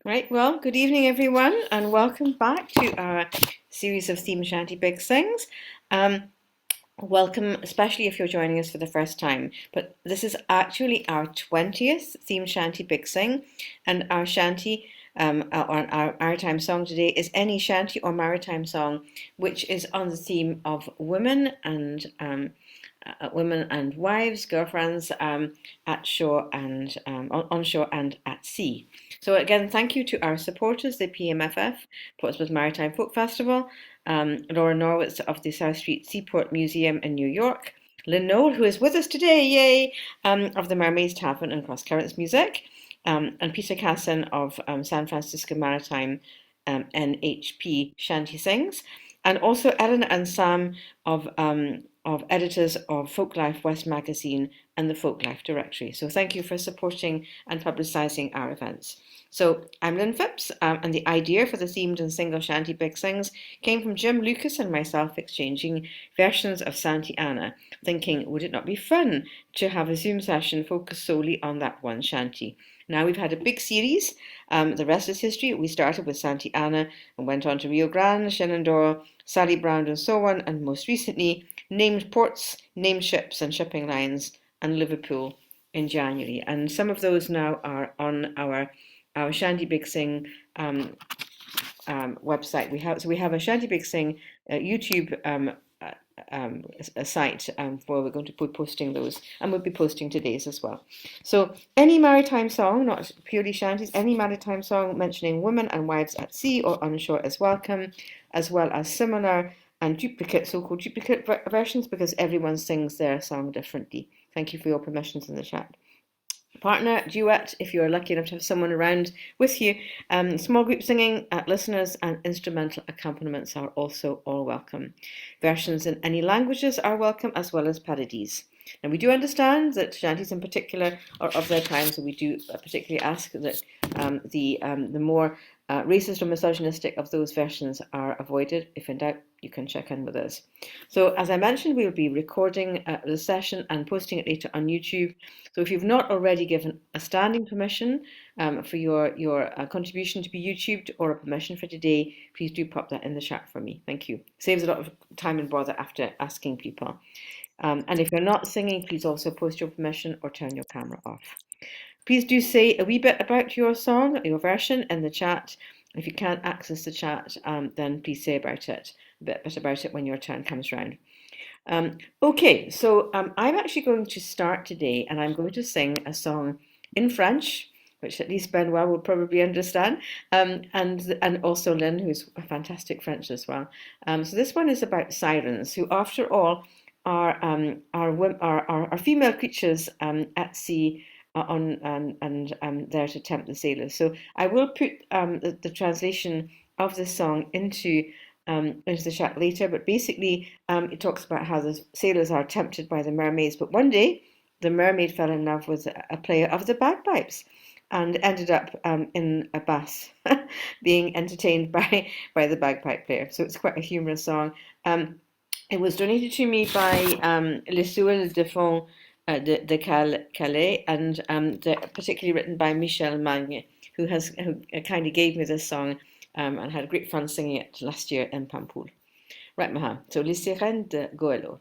Right, well, good evening, everyone, and welcome back to our series of Themed Shanty Big Sings. Um, Welcome, especially if you're joining us for the first time. But this is actually our 20th Themed Shanty Big Sing, and our shanty, or our maritime song today is any shanty or maritime song which is on the theme of women and wives, girlfriends, at shore and on shore and at sea. So again, thank you to our supporters, the PMFF, Portsmouth Maritime Folk Festival, Laura Norwitz of the South Street Seaport Museum in New York, Lynn Noel, who is with us today, yay, of the Mermaids Tavern and Cross Currents Music, and Peter Casson of San Francisco Maritime NHP Shanty Sings, and Ellen and Sam of editors of Folklife West magazine and the Folklife Directory. So thank you for supporting and publicising our events. So I'm Linn Phipps, and the idea for the themed and single shanty big sings came from Jim Lucas and myself exchanging versions of Santa Ana, thinking, would it not be fun to have a Zoom session focused solely on that one shanty? Now we've had a big series. The rest is history. We started with Santa Ana and went on to Rio Grande, Shenandoah, Sally Brown, and so on, and most recently named ports, named ships and shipping lines, and Liverpool in January. And some of those now are on our Shanty Big Sing website. We have a Shanty Big Sing YouTube a site where we're going to be posting those, and we'll be posting today's as well. So any maritime song, not purely shanties, any maritime song mentioning women and wives at sea or on shore is welcome, as well as similar and duplicate, so-called duplicate versions, because everyone sings their song differently. Thank you for your permissions in the chat. Partner, duet, if you're lucky enough to have someone around with you. Small group singing, listeners, and instrumental accompaniments are also all welcome. Versions in any languages are welcome, as well as parodies. Now, we do understand that shanties in particular are of their time, so we do particularly ask that the more racist or misogynistic of those versions are avoided. If in doubt, you can check in with us. So, as I mentioned, we will be recording the session and posting it later on YouTube. So, if you've not already given a standing permission for your contribution to be YouTubed or a permission for today, please do pop that in the chat for me. Thank you. Saves a lot of time and bother after asking people. And if you're not singing, please also post your permission or turn your camera off. Please do say a wee bit about your song, your version, in the chat. If you can't access the chat, then please say about it, a bit about it when your turn comes round. Okay, so I'm actually going to start today, and I'm going to sing a song in French, which at least Benoit will probably understand, and also Lynn, who's a fantastic French as well. So this one is about sirens, who, after all, are female creatures at sea and there to tempt the sailors. So I will put the translation of this song into the chat later, but basically it talks about how the sailors are tempted by the mermaids, but one day the mermaid fell in love with a player of the bagpipes and ended up in a bath being entertained by the bagpipe player. So it's quite a humorous song. It was donated to me by Les Souillés de Cale, and particularly written by Michel Magne, who kindly gave me this song and had great fun singing it last year in Pampoul. Right, Maha. So, Les Sirènes de Goëlo.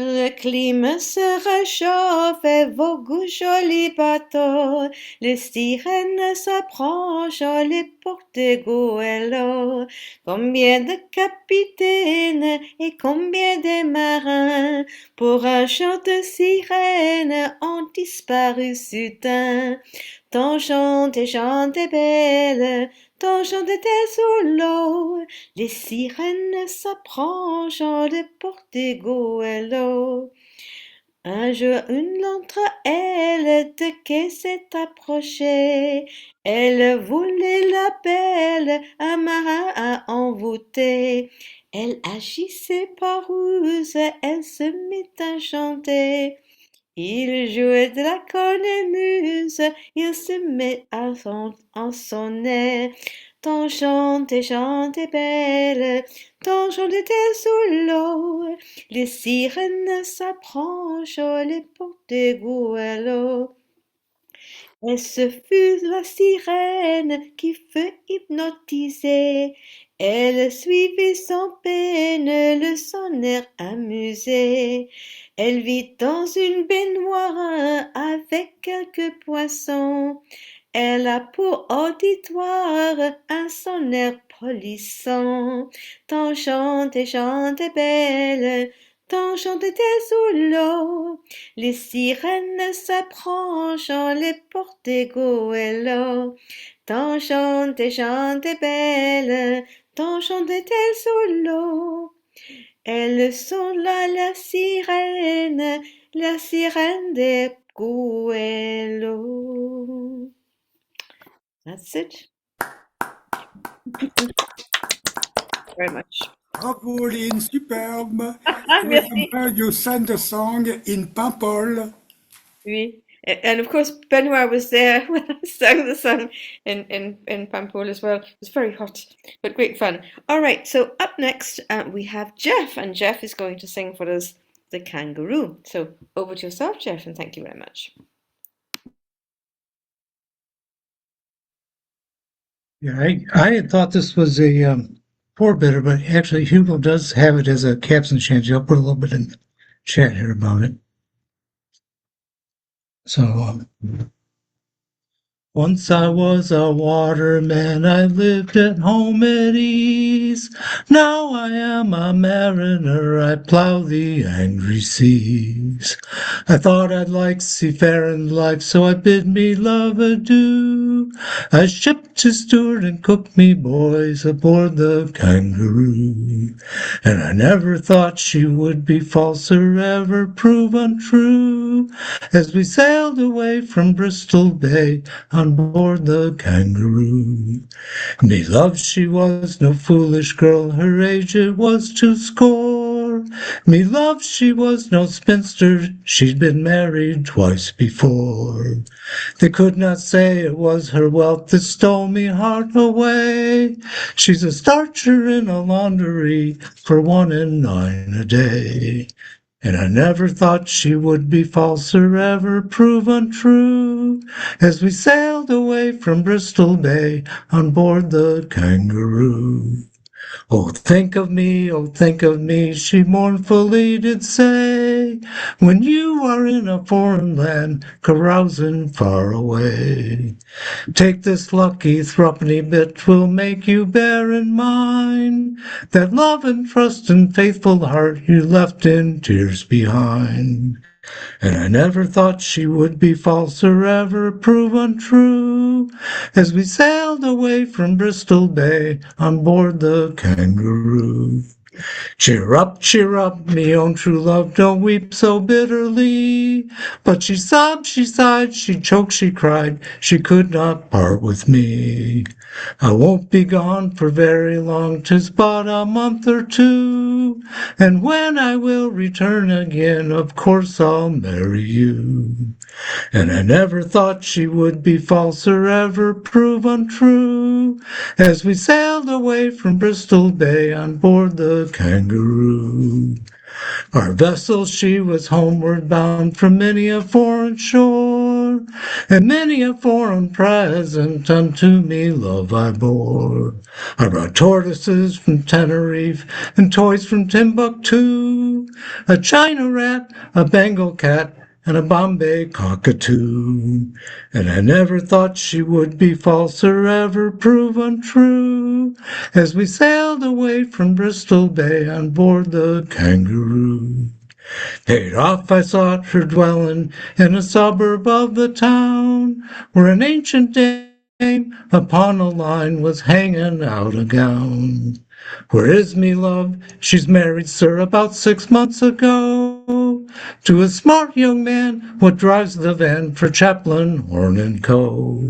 Le climat se réchauffe et vos goûts jolis bateaux, les sirènes s'approchent les portes de Goëlo. Combien de capitaines et combien de marins pour un chant de sirène ont disparu soudain. Ton chant est belle, ton chant était sous l'eau, les sirènes s'approchent des portes de Goëlo. Un jour, une d'entre elles de quai s'est approchée. Elle voulait la belle, un marin à envoûter. Elle agissait par ruse, elle se mit à chanter. Il jouait de la cornemuse, il se met à en sonner. Ton chant est belle, ton chant était sous l'eau. Les sirènes s'approchent, les portes de Goëlo. Et ce fut la sirène qui fut hypnotisée. Elle suivait sans peine le sonnet amusé. Elle vit dans une baignoire avec quelques poissons. Elle a pour auditoire un sonnet polissant. Tant chante et chante belle, tant chante-t-elle sous l'eau. Les sirènes s'approchent, on les porte de Goëlo. Tant chante et chante belle, tant chante-t-elle sous l'eau. Elles sont là, la sirène de Goëlo. That's it. Very much. Bravo, Lynn, superbe. Ah, I merci. remember you sang the song in Paimpol. Oui. And of course, Benoit was there when I sang the song in Paimpol as well. It was very hot, but great fun. All right, so up next we have Jeff, and Jeff is going to sing for us the kangaroo. So over to yourself, Jeff, and thank you very much. Yeah, I had thought this was a four-bitter, but actually Hugill does have it as a capstan shanty. I'll put a little bit in the chat here about it. So, once I was a waterman, I lived at home at ease. Now I am a mariner, I plough the angry seas. I thought I'd like seafaring life, so I bid me love adieu. I shipped to steward and cook me boys aboard the Kangaroo. And I never thought she would be false or ever prove untrue. As we sailed away from Bristol Bay on board the Kangaroo. Me love she was no foolish girl, her age it was 2 score. Me love she was no spinster, she'd been married twice before. They could not say it was her wealth that stole me heart away. She's a starcher in a laundry for 1 and 9 a day. And I never thought she would be false or ever prove untrue. As we sailed away from Bristol Bay on board the Kangaroo. Oh, think of me, she mournfully did say, when you are in a foreign land, carousing far away. Take this lucky threepenny bit, 'twill make you bear in mind that love and trust and faithful heart you left in tears behind. And I never thought she would be false or ever prove untrue. As we sailed away from Bristol Bay on board the Kangaroo. Cheer up, me own true love, don't weep so bitterly. But she sobbed, she sighed, she choked, she cried, she could not part with me. I won't be gone for very long, 'tis but a month or two. And when I will return again, of course I'll marry you. And I never thought she would be false or ever prove untrue. As we sailed away from Bristol Bay on board the Kangaroo. Our vessel she was homeward bound from many a foreign shore, and many a foreign present unto me love I bore. I brought tortoises from Tenerife, and toys from Timbuktu, a China rat, a Bengal cat, and a Bombay cockatoo. And I never thought she would be false or ever prove untrue. As we sailed away from Bristol Bay on board the Kangaroo. Paid off I sought her dwelling in a suburb of the town, where an ancient dame upon a line was hanging out a gown. Where is me love? She's married, sir, about 6 months ago, to a smart young man what drives the van for Chaplin, Horn and Co.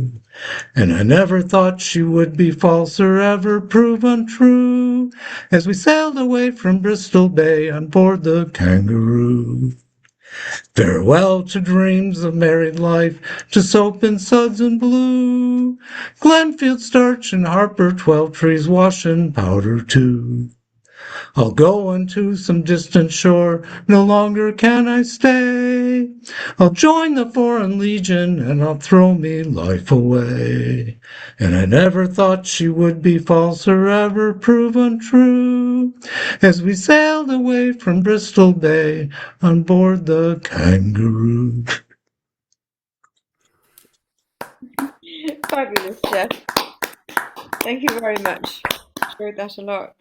And I never thought she would be false or ever prove untrue. As we sailed away from Bristol Bay on board the Kangaroo. Farewell to dreams of married life, to soap and suds and blue, Glenfield starch and Harper 12 trees, wash and powder too. I'll go unto some distant shore, no longer can I stay. I'll join the foreign legion, and I'll throw me life away. And I never thought she would be false or ever prove untrue, as we sailed away from Bristol Bay on board the Kangaroo. Fabulous, Jeff. Thank you very much. Enjoyed that a lot.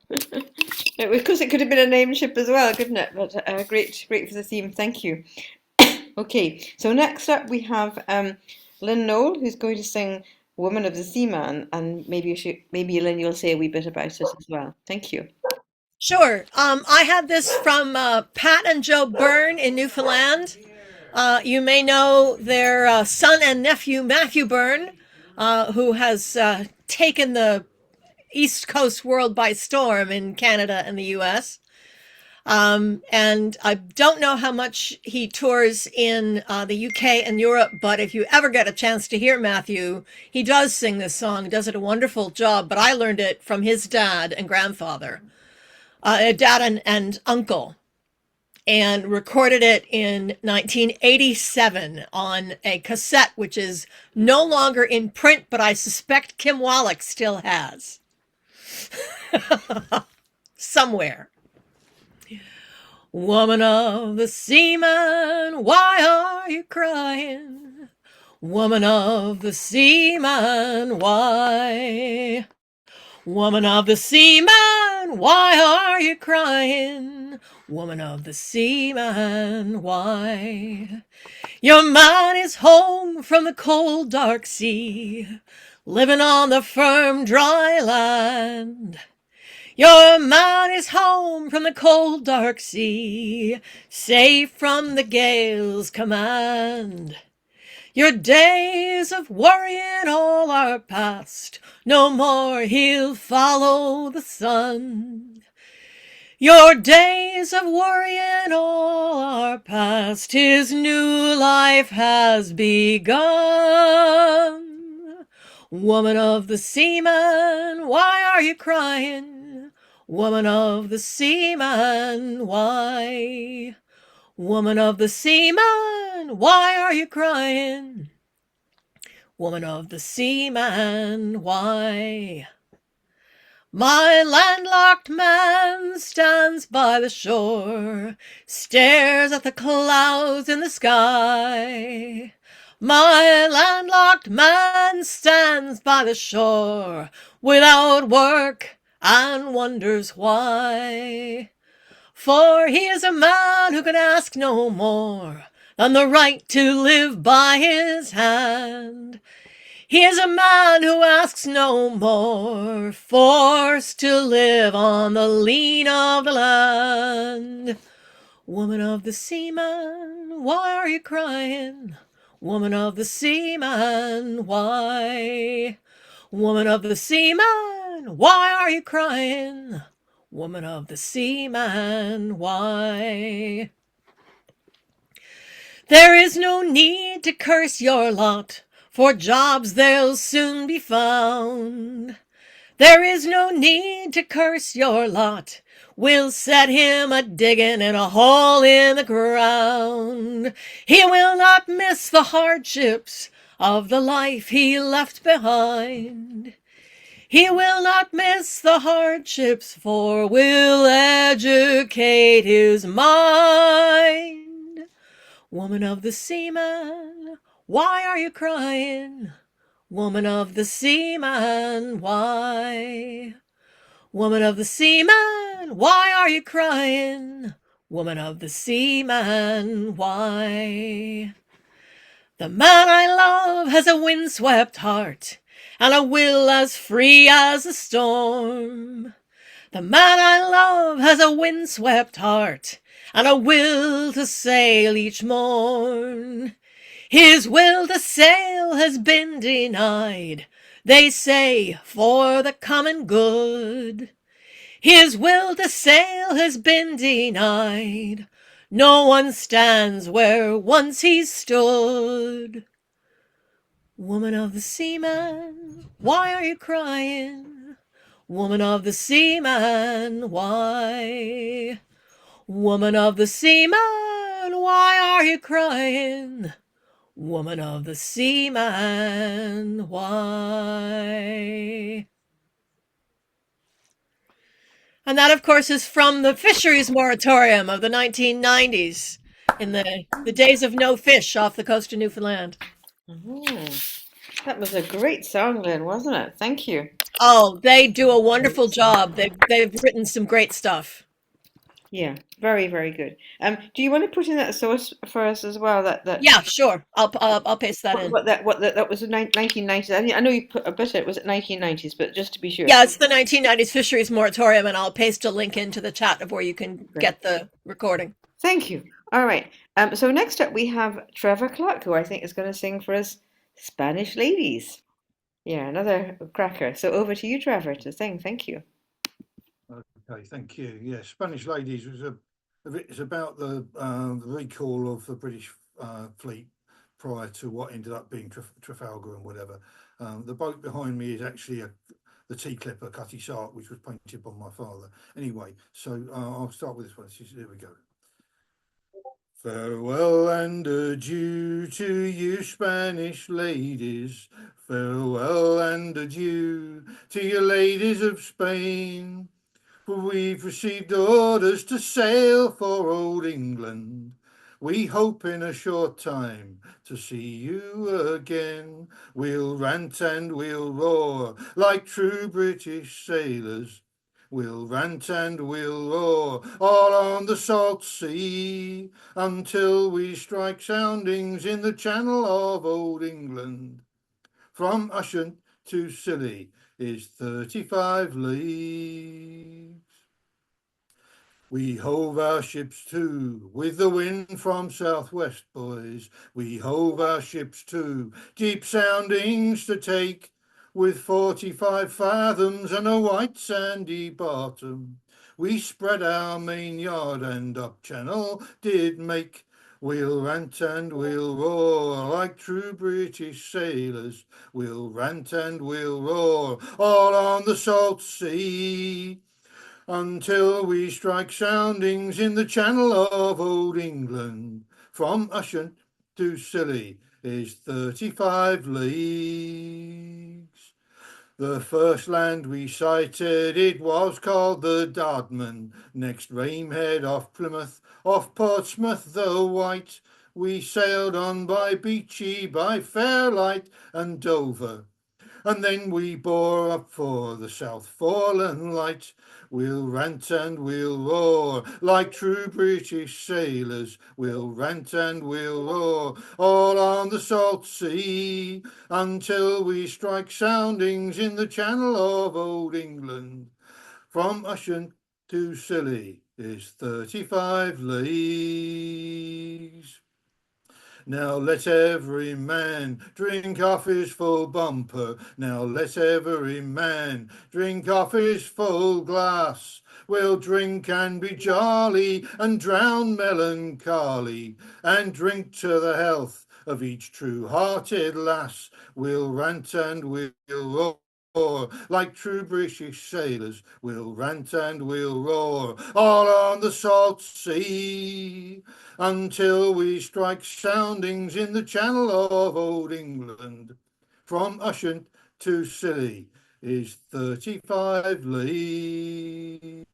Because it could have been a name ship as well, couldn't it? But great, great for the theme. Thank you. Okay, so next up we have Lynn Noel, who's going to sing "Woman of the Seaman," and maybe Lynn, you'll say a wee bit about it as well. Thank you. Sure. I had this from Pat and Joe Byrne in Newfoundland. You may know their son and nephew, Matthew Byrne, who has taken the East Coast world by storm in Canada and the US. And I don't know how much he tours in the UK and Europe, but if you ever get a chance to hear Matthew, he does sing this song, does it a wonderful job, but I learned it from his dad and grandfather, dad and uncle, and recorded it in 1987 on a cassette, which is no longer in print, but I suspect Kim Wallach still has. Somewhere. Woman of the seaman, why are you crying? Woman of the seaman, why? Woman of the seaman, why are you crying? Woman of the seaman, why? Your man is home from the cold dark sea, living on the firm dry land. Your man is home from the cold dark sea, safe from the gale's command. Your days of worrying all are past, no more he'll follow the sun. Your days of worrying all are past, his new life has begun. Woman of the seaman, why are you crying? Woman of the seaman, why? Woman of the seaman, why are you crying? Woman of the seaman, why? My landlocked man stands by the shore, stares at the clouds in the sky. My landlocked man stands by the shore without work and wonders why. For he is a man who can ask no more than the right to live by his hand. He is a man who asks no more, forced to live on the lean of the land. Woman of the seaman, why are you crying? Woman of the seaman, why? Woman of the seaman, why are you crying? Woman of the seaman, why? There is no need to curse your lot, for jobs they'll soon be found. There is no need to curse your lot, we'll set him a-digging in a hole in the ground. He will not miss the hardships of the life he left behind. He will not miss the hardships, for we'll educate his mind. Woman of the seaman, why are you crying? Woman of the seaman, why? Woman of the seaman, why are you crying? Woman of the seaman, why? The man I love has a windswept heart, and a will as free as a storm. The man I love has a windswept heart, and a will to sail each morn. His will to sail has been denied, they say, for the common good. His will to sail has been denied, no one stands where once he stood. Woman of the seaman, why are you crying? Woman of the seaman, why? Woman of the seaman, why are you crying? Woman of the seaman, why? And that, of course, is from the fisheries moratorium of the 1990s, in the days of no fish off the coast of Newfoundland. That was a great song, Lynn, wasn't it? Thank you. Oh, they do a wonderful job. They've written some great stuff. Yeah, very, very good. Do you want to put in that source for us as well? Yeah, sure. I'll paste that in. That was the 1990s. I know you put a bit. It was 1990s, but just to be sure. Yeah, it's the 1990s fisheries moratorium, and I'll paste a link into the chat of where you can Great. get the recording. Thank you. All right. So next up we have Trevor Clarke, who I think is going to sing for us Spanish Ladies. Yeah, another cracker. So over to you, Trevor, to sing. Thank you. Okay, thank you. Yeah, Spanish Ladies was it's about the recall of the British fleet prior to what ended up being Trafalgar and whatever. The boat behind me is actually the tea clipper Cutty Sark, which was painted by my father. Anyway, so I'll start with this one. Here we go. Farewell and adieu to you Spanish ladies, farewell and adieu to you ladies of Spain, for we've received orders to sail for old England. We hope in a short time to see you again. We'll rant and we'll roar like true British sailors. We'll rant and we'll roar all on the salt sea until we strike soundings in the channel of old England. From Ushant to Scilly is 35 leagues. We hove our ships to with the wind from southwest, boys. We hove our ships to deep soundings to take, with 45 fathoms and a white sandy bottom. We spread our main yard and up channel did make. We'll rant and we'll roar like true British sailors. We'll rant and we'll roar all on the salt sea until we strike soundings in the channel of old England. From Ushant to Scilly is 35 leagues. The first land we sighted, it was called the Dardman. Next Ramehead off Plymouth, off Portsmouth the White. We sailed on by Beachy, by Fairlight and Dover. And then we bore up for the South Foreland Light. We'll rant and we'll roar like true British sailors. We'll rant and we'll roar all on the salt sea until we strike soundings in the channel of old England. From Ushant to Scilly is 35 leagues. Now let every man drink off his full bumper. Now let every man drink off his full glass. We'll drink and be jolly and drown melancholy and drink to the health of each true-hearted lass. We'll rant and we'll roar like true British sailors. We'll rant and we'll roar all on the salt sea until we strike soundings in the channel of old England. From Ushant to Scilly is 35 leagues.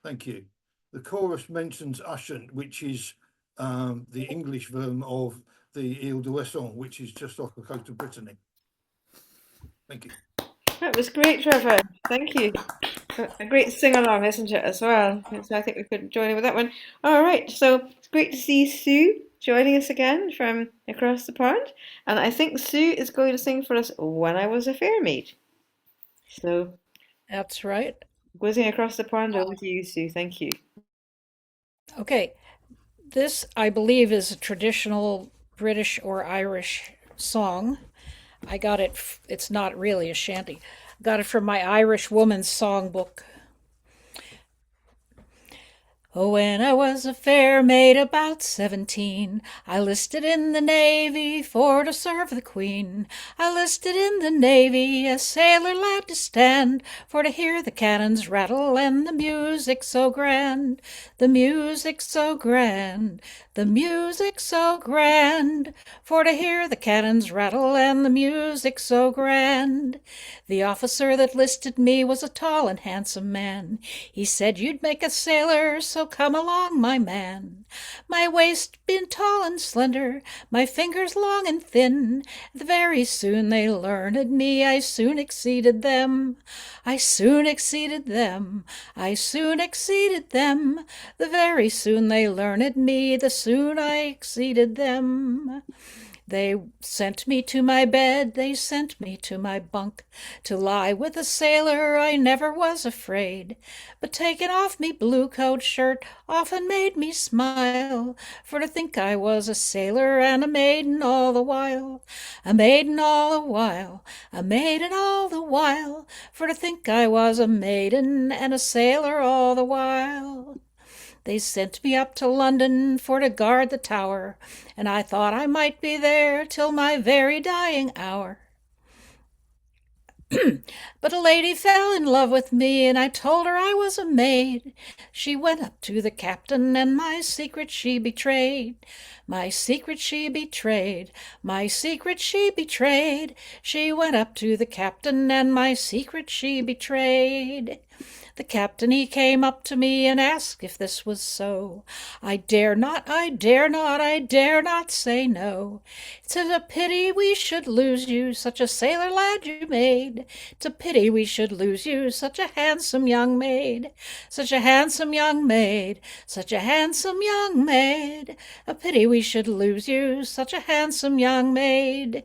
Thank you. The chorus mentions Ushant, which is the English version of the Ile de Wesson, which is just off the coast of Brittany. Thank you. That was great, Trevor. Thank you. A great sing-along, isn't it, as well? So I think we could join in with that one. All right, so it's great to see Sue joining us again from across the pond. And I think Sue is going to sing for us When I Was a Fair Maid. So That's right. whizzing across the pond, over to you, Sue. Thank you. Okay. This, I believe, is a traditional British or Irish song. I got it, it's not really a shanty. Got it from my Irish Woman's Songbook. Oh, when I was a fair maid about 17, I listed in the navy for to serve the Queen. I listed in the navy, a sailor lad to stand, for to hear the cannons rattle and the music so grand. The music so grand, the music so grand, for to hear the cannons rattle and the music so grand. The officer that listed me was a tall and handsome man. He said, "You'd make a sailor, so come along, my man." My waist being tall and slender, my fingers long and thin, very soon they learned me, I soon exceeded them. I soon exceeded them, I soon exceeded them. The very soon they learned me, the soon I exceeded them. They sent me to my bed, they sent me to my bunk. To lie with a sailor I never was afraid, but taking off me blue coat shirt often made me smile, for to think I was a sailor and a maiden all the while. A maiden all the while, a maiden all the while, for to think I was a maiden and a sailor all the while. They sent me up to London for to guard the Tower, and I thought I might be there till my very dying hour. But a lady fell in love with me, and I told her I was a maid. She went up to the captain, and my secret she betrayed. My secret she betrayed, my secret she betrayed. She went up to the captain, and my secret she betrayed. The captain he came up to me and asked if this was so. I dare not, I dare not, I dare not say no. It's a pity we should lose you, such a sailor lad you made. It's a pity we should lose you, such a handsome young maid. Such a handsome young maid, such a handsome young maid. A pity we should lose you, such a handsome young maid.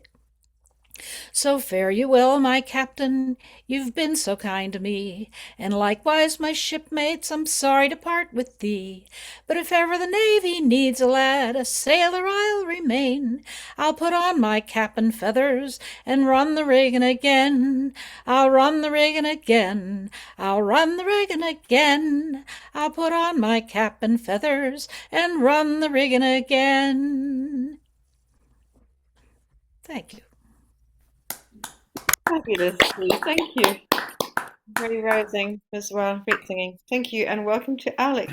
So fare you well, my captain, you've been so kind to me, and likewise my shipmates, I'm sorry to part with thee. But if ever the navy needs a lad, a sailor I'll remain. I'll put on my cap and feathers and run the rigging again. I'll run the rigging again, I'll run the rigging again. I'll put on my cap and feathers and run the rigging again. Thank you. Fabulous, Sue. Thank you. Very rousing as well. Great singing. Thank you, and welcome to Alex.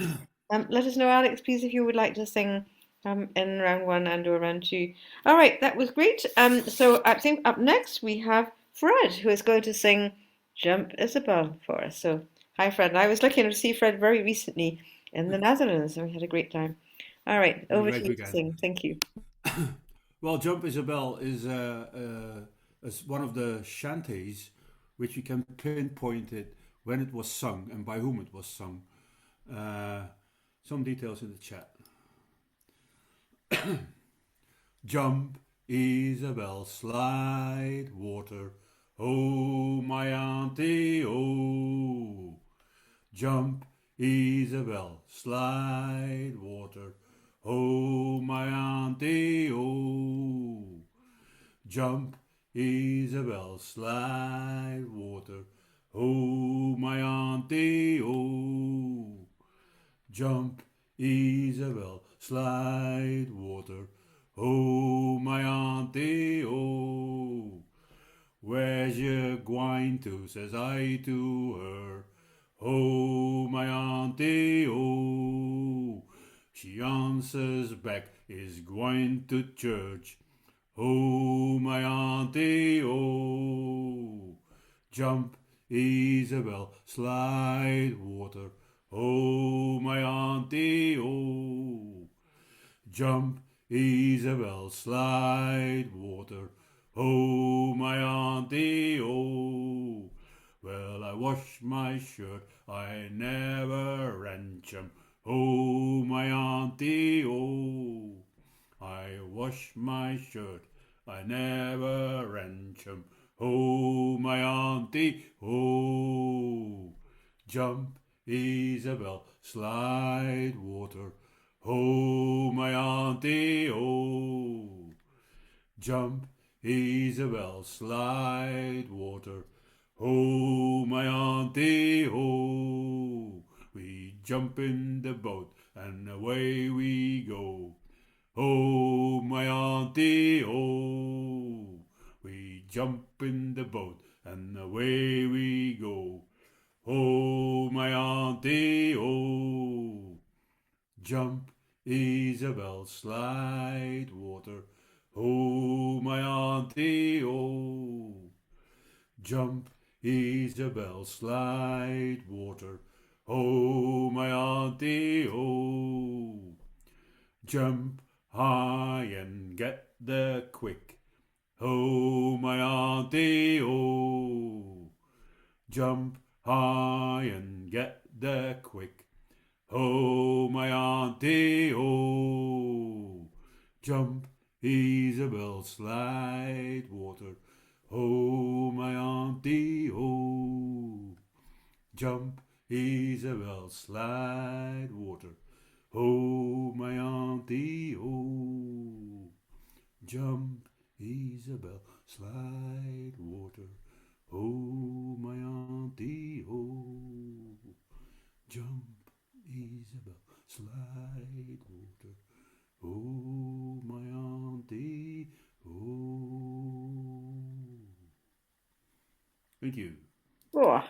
Let us know, Alex, please, if you would like to sing in round one and or round two. All right, that was great. So I think up next we have Fred, who is going to sing "Jump Isabel" for us. So hi, Fred. I was lucky enough to see Fred very recently in the Netherlands, and we had a great time. All right, over to you to sing. Thank you. Well, Jump Isabel is one of the shanties which we can pinpoint it when it was sung and by whom it was sung. Some details in the chat. Jump, Isabel, slide water, oh my auntie, oh. Jump, Isabel, slide water, oh my auntie, oh. Jump, Isabel, slide water, oh my auntie, oh. Jump, Isabel, slide water, oh my auntie, oh. Where's you gwine to, says I to her, oh my auntie, oh. She answers back, is gwine to church, oh my auntie, oh. Jump, Isabel, slide water, oh my auntie, oh. Jump, Isabel, slide water, oh my auntie, oh. Well, I wash my shirt, I never wrench 'em, oh my auntie, oh. I wash my shirt, I never wrench 'em, oh my auntie, oh. Jump, Isabel, slide water, oh my auntie, oh. Jump, Isabel, slide water, oh my auntie, oh. We jump in the boat and away we go. Oh, my auntie, oh. We jump in the boat and away we go. Oh, my auntie, oh. Jump, Isabel, slide water. Oh, my auntie, oh. Jump, Isabel, slide water. Oh, my auntie, oh. Jump high and get there quick. Oh, my auntie, oh. Jump high and get there quick. Oh, my auntie, oh. Jump, Isabel, slide water. Oh, my auntie, oh. Jump, Isabel, slide water. Oh, my auntie, oh. Jump, Isabel, slide water. Oh, my auntie, oh. Jump, Isabel, slide water. Oh, my auntie, oh. Thank you. Oh,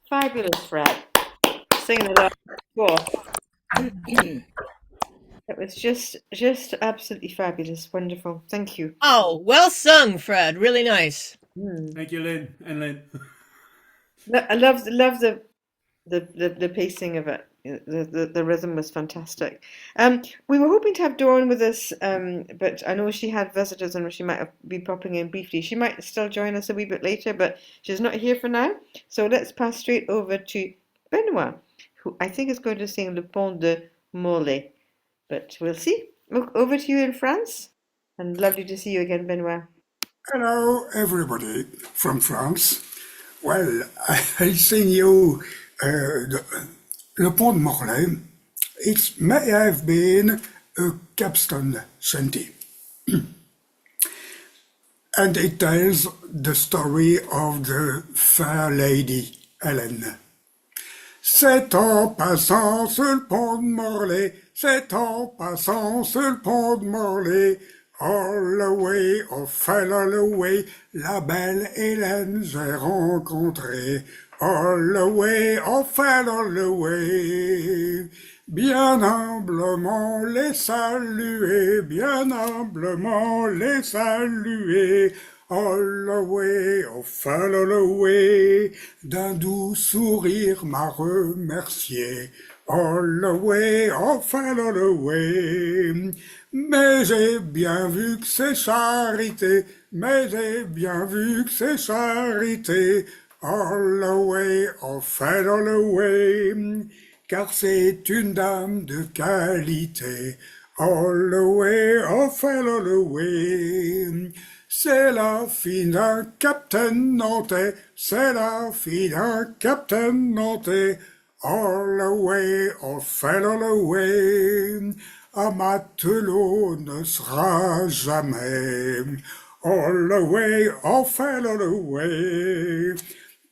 fabulous, Fred. Singing it up. Oh, it was just absolutely fabulous. Wonderful. Thank you. Oh, well sung, Fred. Really nice. Thank you, Lynn and Lynn. I love the pacing of it. The rhythm was fantastic. We were hoping to have Dawn with us, but I know she had visitors and she might be popping in briefly. She might still join us a wee bit later, but she's not here for now. So let's pass straight over to Benoit, who I think is going to sing Le Pont de Morlaix. But we'll see. Over to you in France. And lovely to see you again, Benoit. Hello, everybody from France. Well, I'll sing you Le Pont de Morlaix. It may have been a capstan shanty. And it tells the story of the fair lady Hélène. C'est en passant sur le pont de Morlaix, c'est en passant sur le pont de Morlaix, all away, oh fell all away, la belle Hélène j'ai rencontré, all away, oh fell all away. Bien humblement les saluer, bien humblement les saluer, all away, oh fell all away, d'un doux sourire m'a remercié, all away, oh fell all away. Mais j'ai bien vu que c'est charité, mais j'ai bien vu que c'est charité, all away, oh fell all away. Car c'est une dame de qualité, all away, oh fell all away. C'est la fille d'un capitaine nantais, c'est la fille d'un capitaine nantais, all away, oh fell all away. Un matelot ne sera jamais, all away, oh fell all away.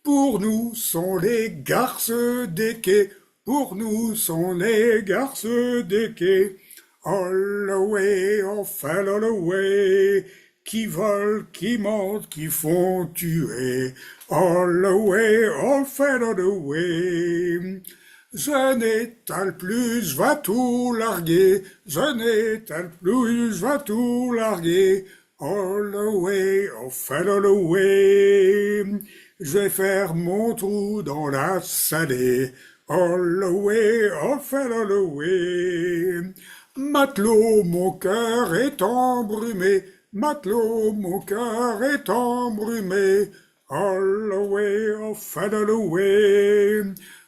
Pour nous sont les garces des quais, pour nous sont les garces des quais, all away, oh fell all away, qui volent, qui mentent, qui font tuer, all away, oh fell all away. Je n'étale plus, je vais tout larguer, je n'étale plus, je vais tout larguer, all away, oh fell all away. Je vais faire mon trou dans la salée, all away, oh fell all away. Matelot, mon cœur est embrumé, matelot, mon cœur est embrumé, all away, oh fell all away.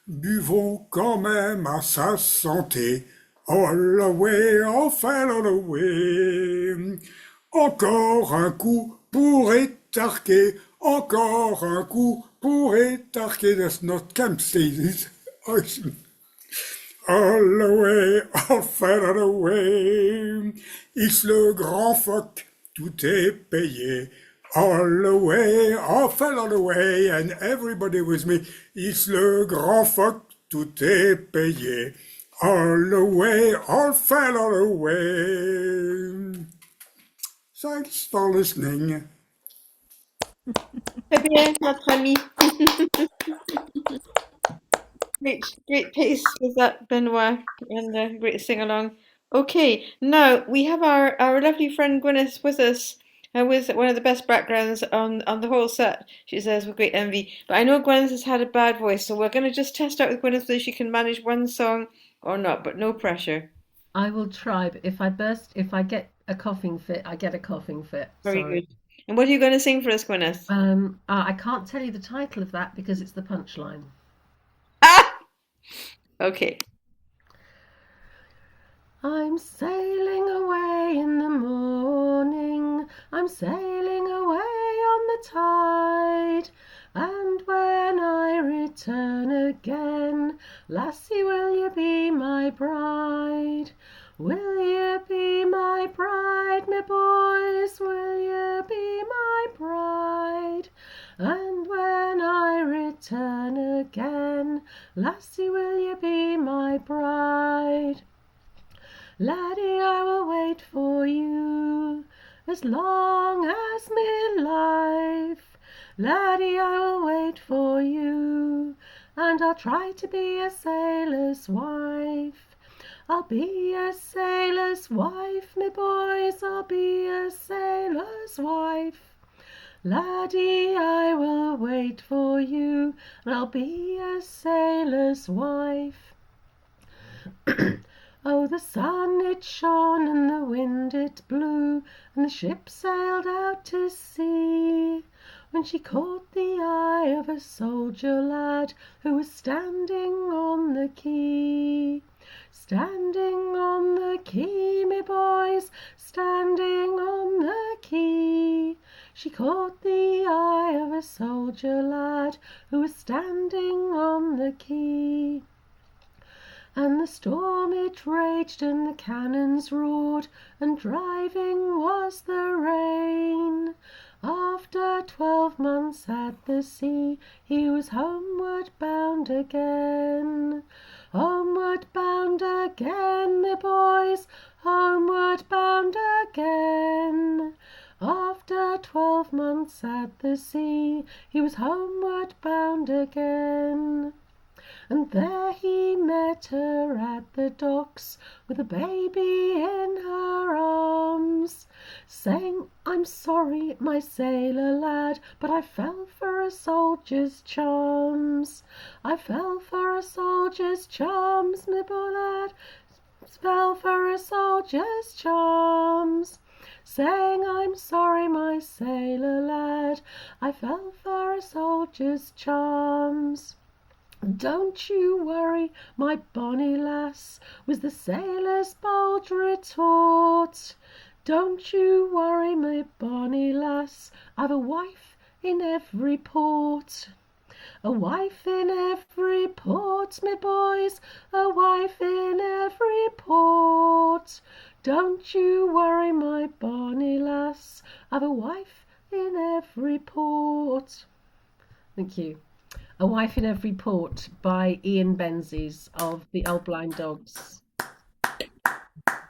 Buvons quand même à sa santé, all away, oh fell all away. Encore un coup pour étarquer, encore un coup pour étarquer, that's not campsites. All away, all fell all away. It's le grand phoque, tout est payé. All away, all fell all away, and everybody with me. It's le grand phoque, tout est payé. All away, all fell all away. Thanks for listening. Très bien, notre ami. Great pace with that, Benoit, and a great sing along. Okay, now we have our lovely friend Gwyneth with us, with one of the best backgrounds on the whole set. She says with great envy. But I know Gwyneth has had a bad voice, so we're going to just test out with Gwyneth whether she can manage one song or not. But no pressure. I will try, but if I get a coughing fit, I get a coughing fit. Very Sorry. good. And what are you going to sing for us, Gwyneth? I can't tell you the title of that because it's the punchline. Ah! Okay. I'm sailing away in the morning, I'm sailing away on the tide, and when I return again, lassie, will you be my bride? Will you be my bride, me boys? Will you be my bride? And when I return again, lassie, will you be my bride? Laddie, I will wait for you as long as me life. Laddie, I will wait for you, and I'll try to be a sailor's wife. I'll be a sailor's wife, me boys, I'll be a sailor's wife. Laddie, I will wait for you, and I'll be a sailor's wife. Oh, the sun it shone and the wind it blew, and the ship sailed out to sea, when she caught the eye of a soldier lad who was standing on the quay. Standing on the quay, me boys, standing on the quay. She caught the eye of a soldier lad who was standing on the quay. And the storm it raged and the cannons roared, and driving was the rain. After 12 months at the sea, he was homeward bound again. Homeward bound again, me boys, homeward bound again. After 12 months at the sea, he was homeward bound again. And there he met her at the docks, with a baby in her arms, saying, I'm sorry, my sailor lad, but I fell for a soldier's charms. I fell for a soldier's charms, me boy lad, fell for a soldier's charms. Saying, I'm sorry, my sailor lad, I fell for a soldier's charms. Don't you worry, my bonny lass, was the sailor's bold retort. Don't you worry, my bonny lass, I've a wife in every port. A wife in every port, me boys, a wife in every port. Don't you worry, my bonny lass, I've a wife in every port. Thank you. A Wife in Every Port by Ian Benzies of the Old Blind Dogs. I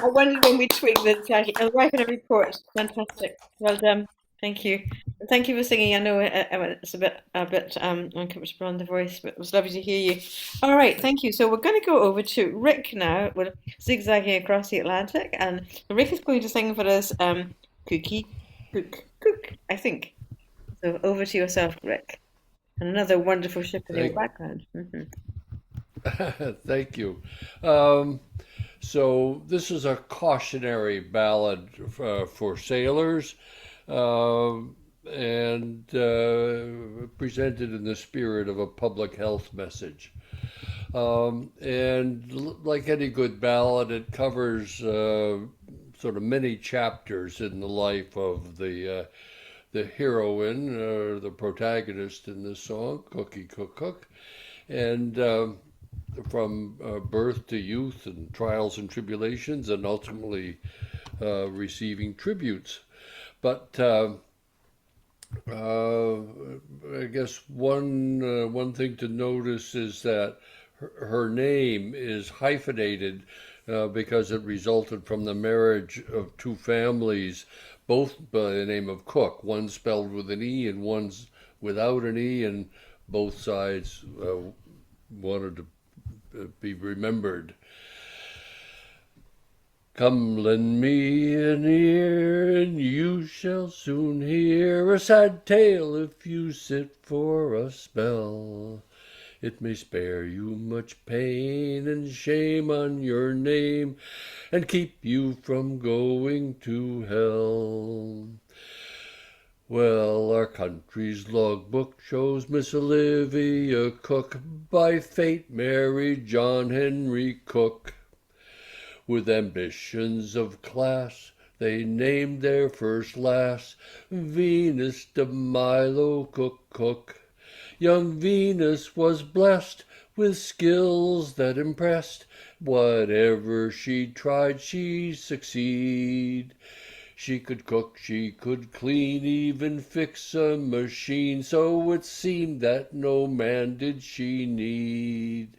wondered when we tweaked the title. A wife in every port. Fantastic. Well done. Thank you. And thank you for singing. I know it's a bit uncomfortable on the voice, but it was lovely to hear you. All right, thank you. So we're going to go over to Rick now. We're zigzagging across the Atlantic, and Rick is going to sing for us Cookie, Cook, I think. So over to yourself, Rick. Another wonderful ship in your background. Thank you. So this is a cautionary ballad for sailors, and presented in the spirit of a public health message. And like any good ballad, it covers sort of many chapters in the life of the heroine, or the protagonist in this song, Cookie Cook, and from birth to youth and trials and tribulations, and ultimately receiving tributes. But Uh, I guess one thing to notice is that her name is hyphenated because it resulted from the marriage of two families, both by the name of Cook. One spelled with an E and one's without an E, and both sides wanted to be remembered. Come, lend me an ear, and you shall soon hear a sad tale if you sit for a spell. It may spare you much pain and shame on your name, and keep you from going to hell. Well, our country's logbook shows Miss Olivia Cook by fate married John Henry Cook. With ambitions of class, they named their first lass Venus de Milo Cook. Young Venus was blessed with skills that impressed. Whatever she tried, she succeed. She could cook, she could clean, even fix a machine, so it seemed that no man did she need.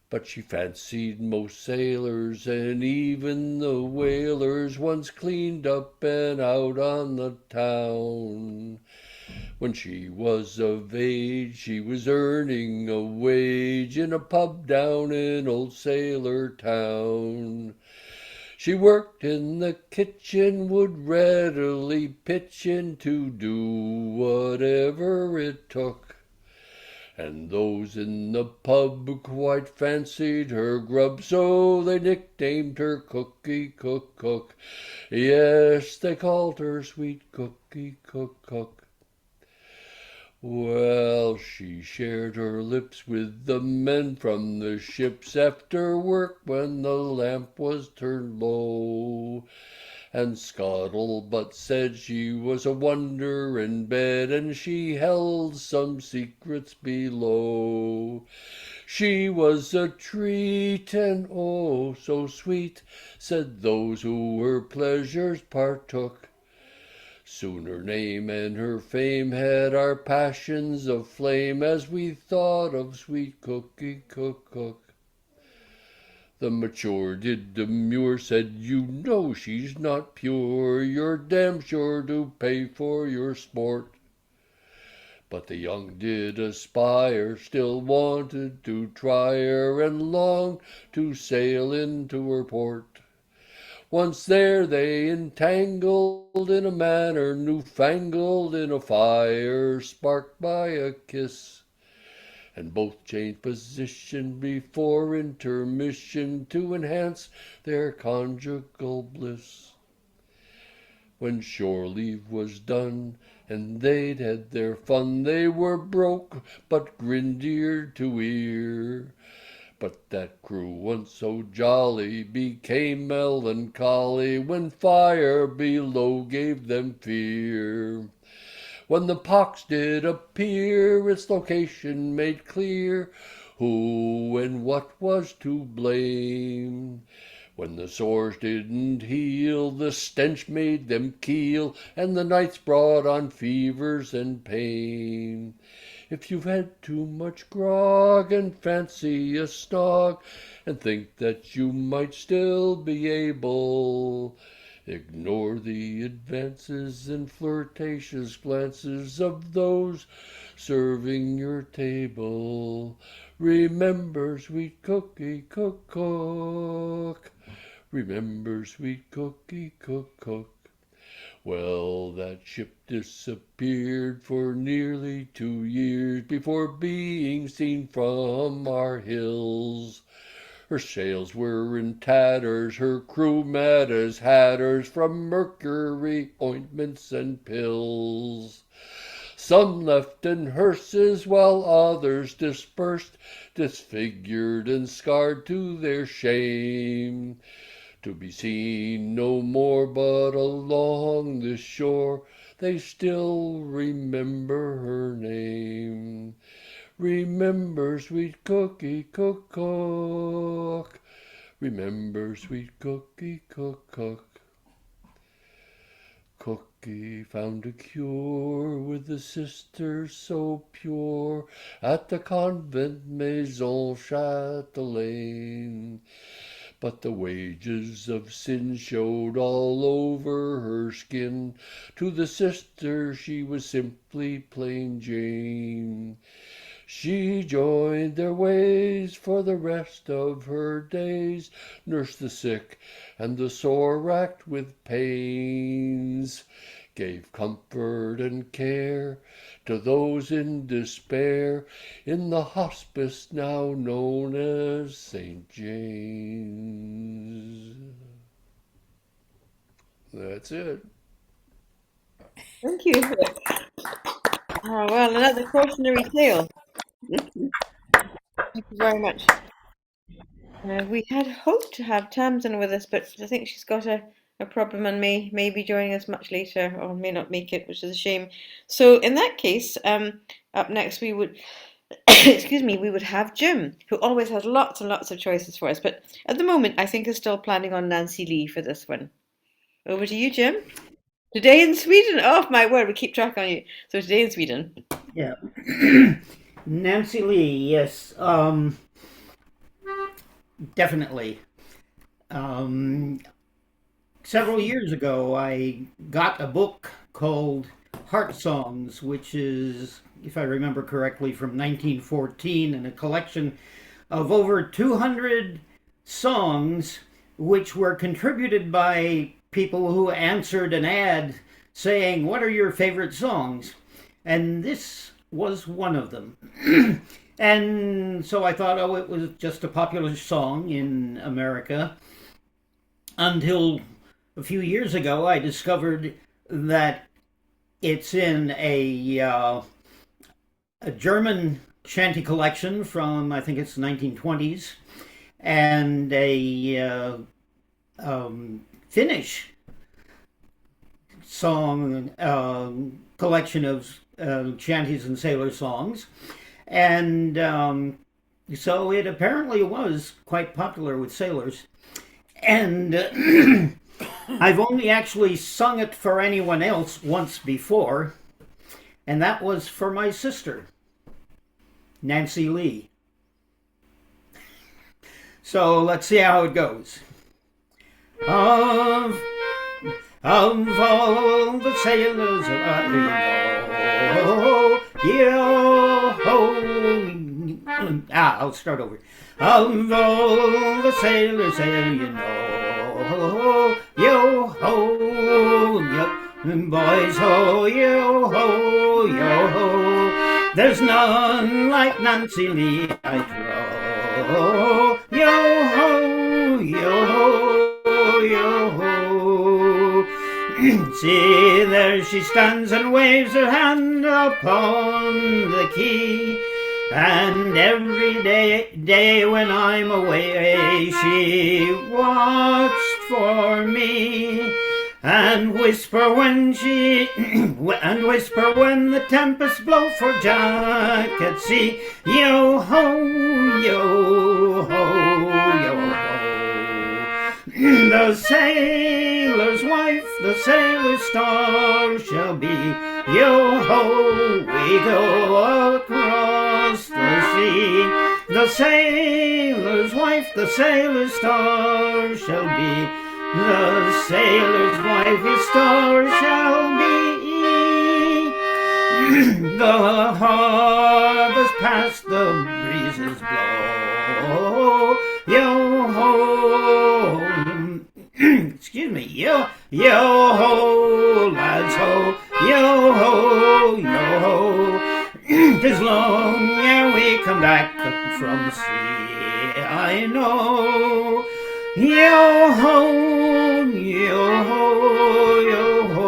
But she fancied most sailors, and even the whalers, once cleaned up and out on the town. When she was of age, she was earning a wage in a pub down in Old Sailor Town. She worked in the kitchen, would readily pitch in to do whatever it took. And those in the pub quite fancied her grub, so they nicknamed her Cookie Cook. Yes, they called her Sweet Cookie Cook. Well, she shared her lips with the men from the ships after work when the lamp was turned low. And Scuttlebutt said she was a wonder in bed, and she held some secrets below. She was a treat, and oh, so sweet, said those who her pleasures partook. Soon her name and her fame had our passions aflame as we thought of sweet Cookie Cook. The mature did demur, said, you know she's not pure, you're damn sure to pay for your sport. But the young did aspire, still wanted to try her, and longed to sail into her port. Once there they entangled in a manner newfangled in a fire sparked by a kiss. And both changed position before intermission to enhance their conjugal bliss. When shore leave was done, and they'd had their fun, they were broke, but grinned ear to ear. But that crew, once so jolly, became melancholy when fire below gave them fear. When the pox did appear, its location made clear, who and what was to blame. When the sores didn't heal, the stench made them keel, and the nights brought on fevers and pain. If you've had too much grog and fancy a snog, and think that you might still be able, ignore the advances and flirtatious glances of those serving your table. Remember, sweet Cookie Cook. Remember, sweet Cookie Cook. Well, that ship disappeared for nearly 2 years before being seen from our hills. Her sails were in tatters, her crew mad as hatters from mercury, ointments, and pills. Some left in hearses, while others dispersed, disfigured and scarred to their shame, to be seen no more, but along the shore they still remember her name. Remember, sweet Cookie Cook. Remember, sweet Cookie Cook. cookie found a cure with the sister so pure at the convent Maison Châtelaine. But the wages of sin showed all over her skin. To the sister she was simply plain Jane. She joined their ways for the rest of her days, nursed the sick and the sore racked with pains, gave comfort and care to those in despair in the hospice now known as St. James. That's it. Thank you. Oh, well, another cautionary tale. Thank you very much. We had hoped to have Tamsin with us, but I think she's got a problem and may be joining us much later or may not make it, which is a shame. So in that case, up next we would, excuse me, we would have Jim, who always has lots and lots of choices for us, but at the moment I think is still planning on Nancy Lee for this one. Over to you, Jim. Today in Sweden. Oh my word, we keep track on you. So today in Sweden. Yeah. Nancy Lee, yes. Definitely. Several years ago, I got a book called Heart Songs, which is, if I remember correctly, from 1914, and a collection of over 200 songs which were contributed by people who answered an ad saying, "What are your favorite songs?" And this was one of them. And so I thought, oh, it was just a popular song in America, until a few years ago I discovered that it's in a German shanty collection from, I think it's 1920s, and a Finnish song collection of shanties and sailor songs. And so it apparently was quite popular with sailors. And I've only actually sung it for anyone else once before, and that was for my sister, Nancy Lee. So let's see how it goes. Of all the sailors I'll start over. Of all the sailors there, you know, yo ho, yo, boys ho, yo ho, yo ho. There's none like Nancy Lee, I trow. Yo ho, yo ho, yo ho. See, there she stands and waves her hand upon the quay. And every day when I'm away, she watched for me, and whisper when the tempests blow for Jack at sea. Yo ho, yo ho, yo ho. The sailor's wife, the sailor's star shall be. Yo ho, we go across the sea. The sailor's wife, the sailor's star shall be. The sailor's wife, his star shall be. The harbor's past, the breezes blow. Yo ho, excuse me, yo ho, lads ho, yo ho, 'tis long ere we come back from sea, I know. Yo ho, yo ho, yo ho.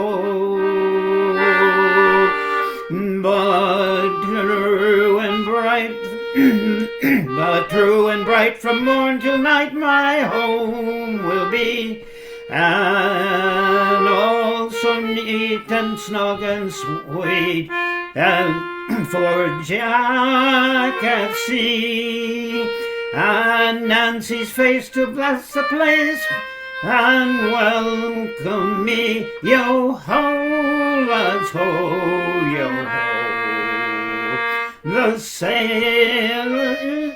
But true and bright from morn till night my home will be, and all so neat and snug and sweet, and for Jack at sea, and Nancy's face to bless the place, and welcome me. Yo ho, lads ho, yo ho. The sailor's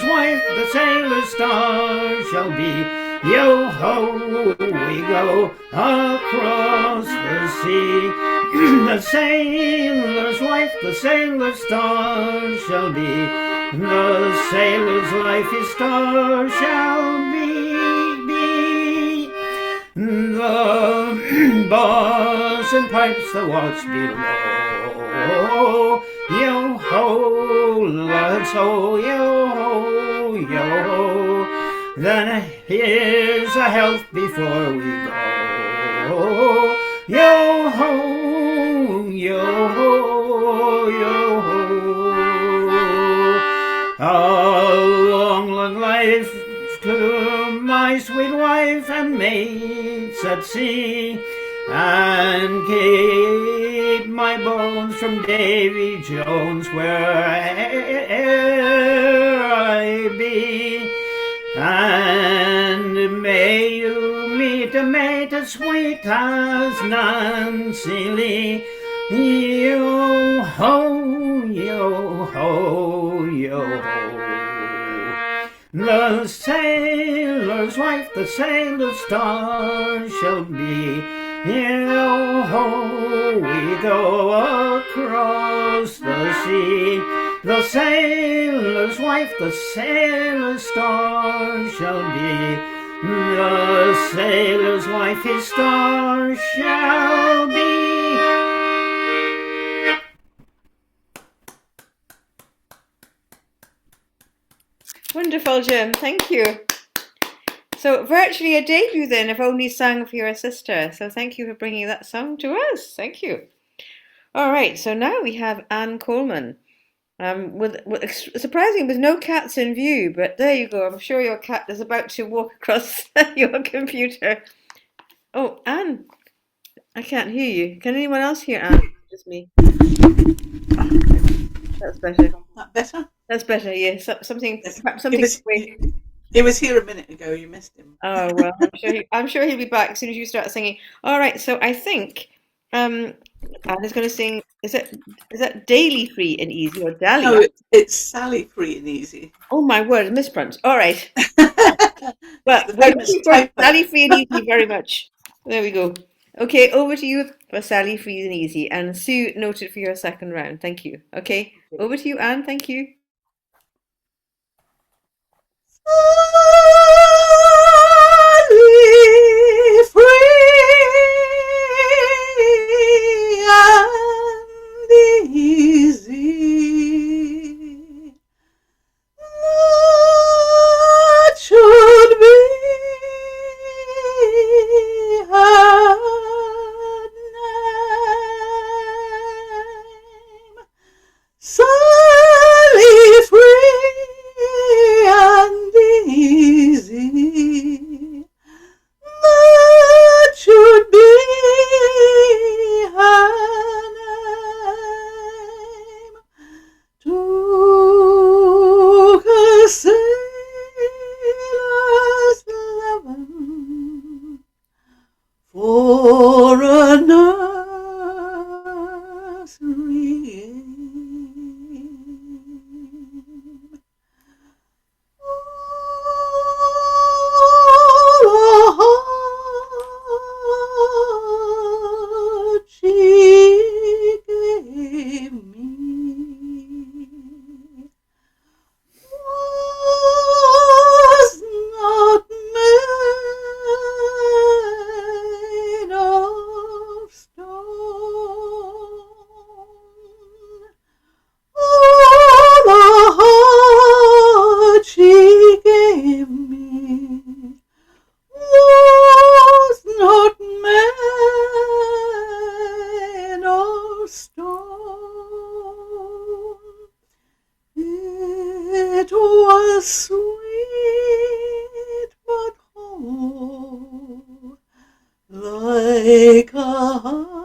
wife, the sailor's star shall be. Yo ho, we go across the sea. The sailor's wife, the sailor's star shall be. The sailor's life his star shall be. The bosun pipes the watch below. Yo ho, lads ho, yo ho, yo ho. Then here's a health before we go. Yo ho, yo ho, yo ho. A long, long life to my sweet wife and mates at sea, and keep my bones from Davy Jones where'er I be. And may you meet a mate as sweet as Nancy Lee. Yo ho, yo ho, yo ho. The sailor's wife, the sailor's star shall be. Yo ho, we go across the sea. The sailor's wife, the sailor's star shall be. The sailor's wife, his star shall be. Wonderful, Jim. Thank you. So virtually a debut then. I've only sung for your sister. So thank you for bringing that song to us. Thank you. All right. So now we have Anne Coleman. Surprisingly, with no cats in view, but there you go. I'm sure your cat is about to walk across your computer. Oh, Anne, I can't hear you. Can anyone else hear Anne? Just me. That's better. That better? That's better. Yes. Something. Yes. Perhaps something. He was here a minute ago. You missed him. Oh well, I'm sure he'll be back as soon as you start singing. All right. So I think Anne is going to sing. Is that Daily Free and Easy or Dally? No, it's Sally Free and Easy. Oh my word, misprint. All right. Well, Sally Free and Easy very much. There we go. Okay, over to you for Sally Free and Easy. And Sue noted for your second round. Thank you. Okay, over to you, Anne. Thank you. Sally free and easy, that should be her name. Sally free and easy, that should be her name. Took a sailor's lovin' for a nursery aim. All she gave me was not made of stone. All the heart she gave me was not made of stone. It was sweet but whole, like a honeycomb.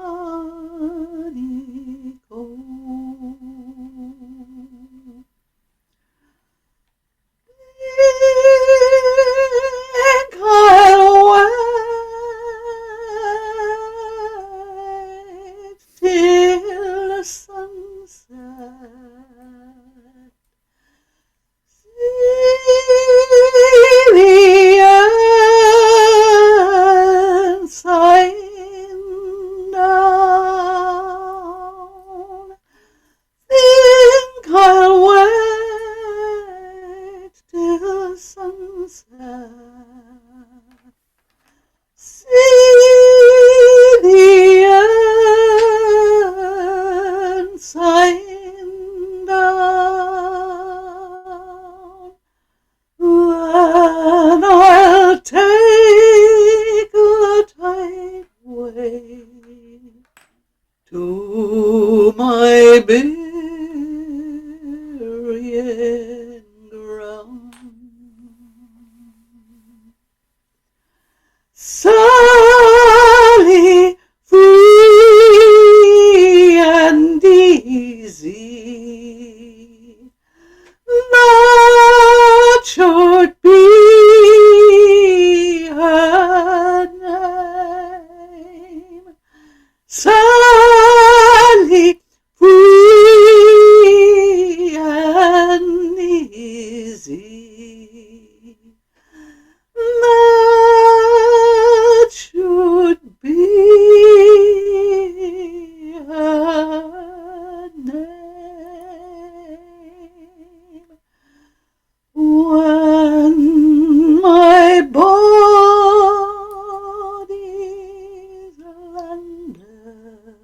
burying ground. Sally, free and easy, that should be her name. Sally, free and easy, that should be her name. When my body's landed,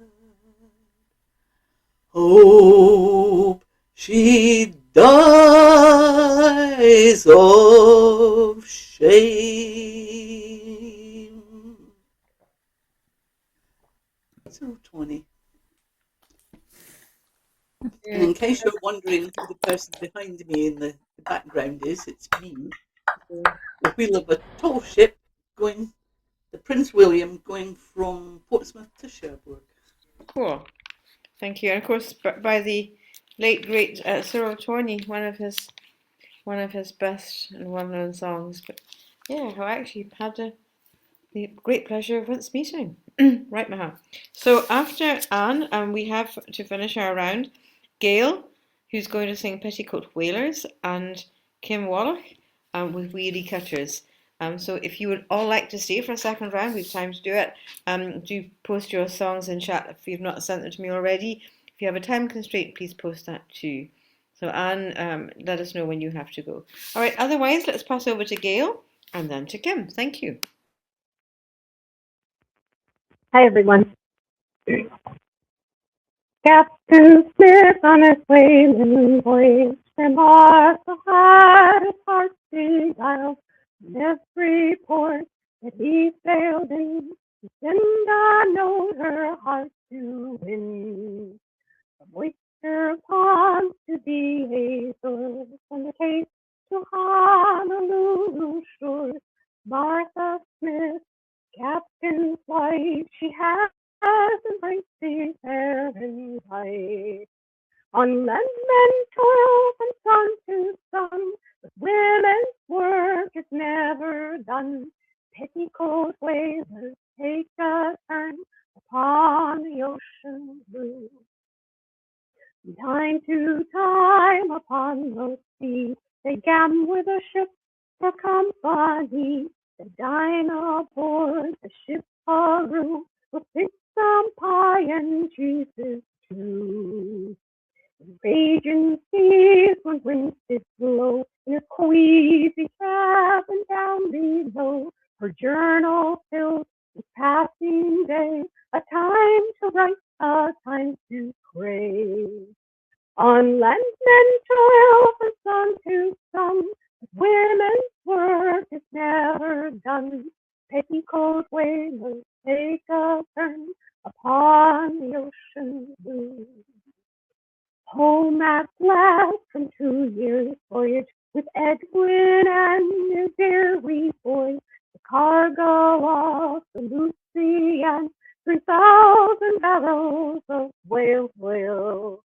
hope she dies of shame. 020. And in case you're wondering who the person behind me in the background is, it's me. The wheel of a tall ship going, the Prince William, going from Portsmouth to Cherbourg. Cool. Thank you. And of course, by the late great Cyril Tawney, one of his best and well-known songs. But yeah, I actually had the great pleasure of once meeting. Right, Maha. So after Anne, we have to finish our round. Gail, who's going to sing Petticoat Whalers, and Kim Wallach with Weary Cutters. So if you would all like to stay for a second round, we've time to do it. Do post your songs in chat if you've not sent them to me already. If you have a time constraint, please post that too. So Anne, let us know when you have to go. All right, otherwise, let's pass over to Gail and then to Kim. Thank you. Hi, everyone. Captain Smith on his whaling voyage from Martha had his heart beguiled in every port that he sailed in. Lucinda knowed her heart to win. From Oyster Pond to the Azores, from the Cape to Honolulu shores, Martha Smith, captain's wife, she has embraced the Fahrenheit. On land men toil from sun to sun, but women's work is never done. Petticoat whalers take a turn upon the ocean blue. From time to time upon those seas, they gam with a ship for company. They dine aboard the ship's Haru, with fish, some pie and cheeses too. In raging seas, when winds did blow, in a queasy cabin down below, her journal filled with passing day, a time to write, a time to pray. On land men toil from sun to sun, but women's work is never done. Petticoat whalers take a turn upon the ocean blue. Home at last from 2 years' voyage, with Edwin and his dear boy, the cargo of the Lucian, 3,000 barrels of whale.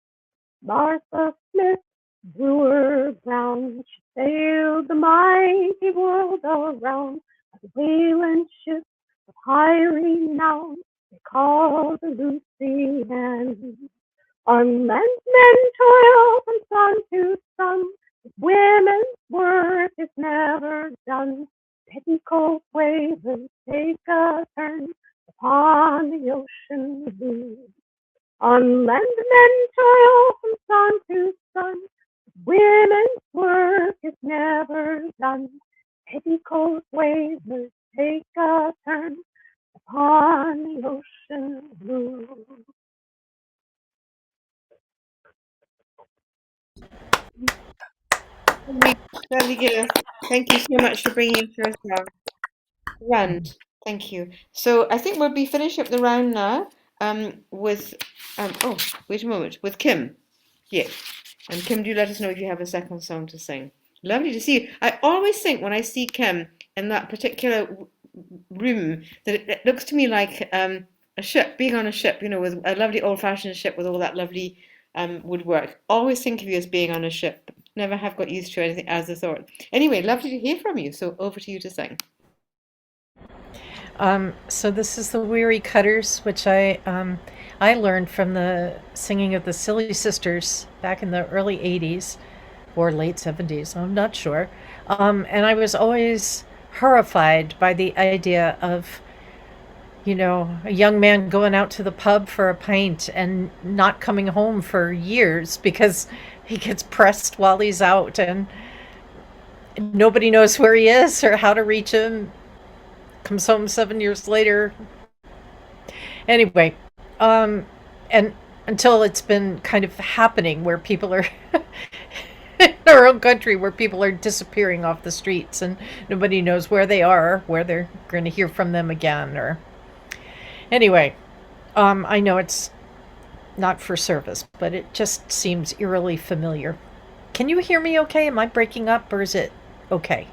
Martha Smith, brewer brown, she sailed the mighty world around, a whaling ship of high renown, they call the Lucian. On land men toil from sun to sun, but women's work is never done. Petticoat whalers take a turn upon the ocean blue. On land men toil from sun to sun, but women's work is never done. Petticoat whalers take a turn upon the ocean blue. Lovely, Gail. Thank you so much for bringing it to us now. Round. Thank you. So I think we'll be finishing up the round now. with oh, wait a moment, with Kim. Yeah. And Kim, do let us know if you have a second song to sing. Lovely to see you. I always think when I see Kim in that particular room that it looks to me like a ship, being on a ship, you know, with a lovely old-fashioned ship with all that lovely woodwork. Always think of you as being on a ship. Never have got used to anything as a thought. Anyway, lovely to hear from you. So over to you to sing. So this is the Weary Cutters, which I learned from the singing of the Silly Sisters back in the early 80s or late 70s, I'm not sure. And I was always horrified by the idea of, you know, a young man going out to the pub for a pint and not coming home for years because he gets pressed while he's out and nobody knows where he is or how to reach him. Comes home 7 years later. Anyway, and until it's been kind of happening where people are in our own country where people are disappearing off the streets and nobody knows where they are, where they're going to hear from them again. Or anyway, I know it's not for service, but it just seems eerily familiar. Can you hear me okay? Am I breaking up or is it okay?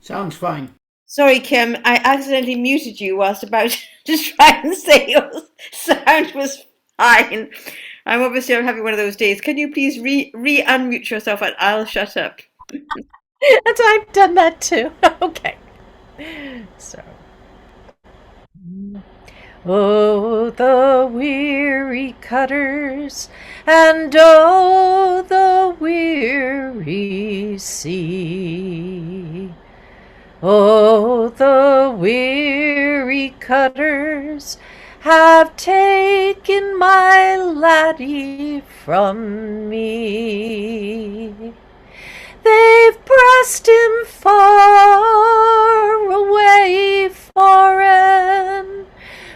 Sounds fine. Sorry, Kim, I accidentally muted you whilst about to try and say your sound was fine. I'm having one of those days. Can you please re-unmute yourself and I'll shut up? And I've done that too. Okay. So. Oh, the weary cutters, and oh, the weary sea. Oh, the weary cutters have taken my laddie from me. They've pressed him far away foreign,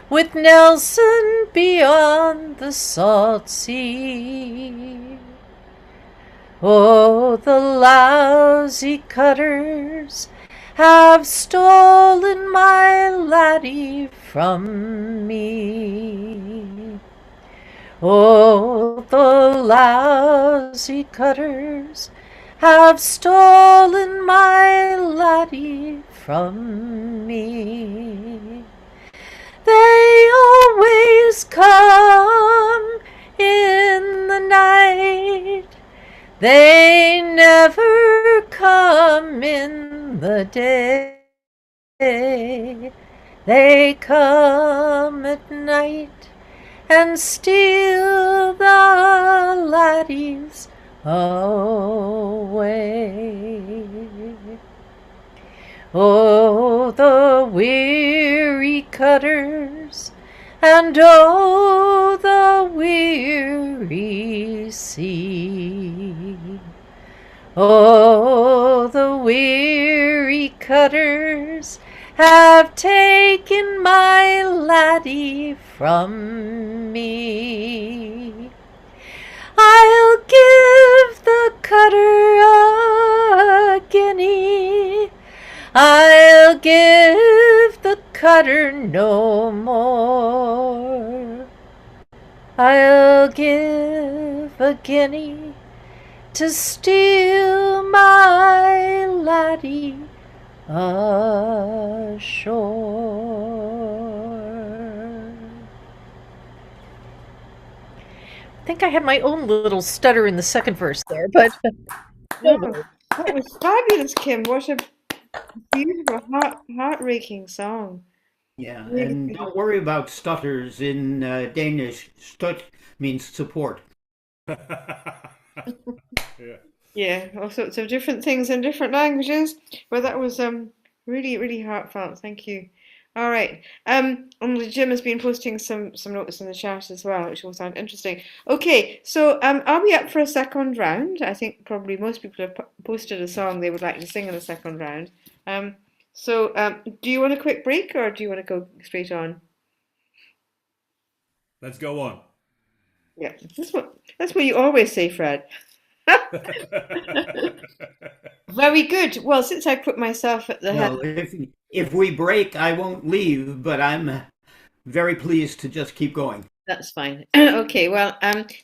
with Nelson beyond the salt sea. Oh, the lousy cutters have stolen my laddie from me. Oh, the lousy cutters have stolen my laddie from me. They always come in the night. They never come in the day. They come at night and steal the laddies away. Oh, the weary cutters, and oh, the weary sea. Oh, the weary cutters have taken my laddie from me. I'll give the cutter a guinea. I'll give the cutter no more. I'll give a guinea to steal my laddie ashore. I think I had my own little stutter in the second verse there, but That was fabulous, Kim. What a beautiful, heart-raking song. Yeah, and don't worry about stutters. In Danish, stut means support. Yeah, all sorts of different things in different languages. But that was really, really heartfelt. Thank you. All right. And Jim has been posting some notes in the chat as well, which will sound interesting. Okay, so are we up for a second round? I think probably most people have posted a song they would like to sing in the second round. So do you want a quick break or do you want to go straight on? Let's go on. Yeah, that's what you always say, Fred. Very good. Well, since I put myself at the head. Well, if we break, I won't leave, but I'm very pleased to just keep going. That's fine. Okay, well,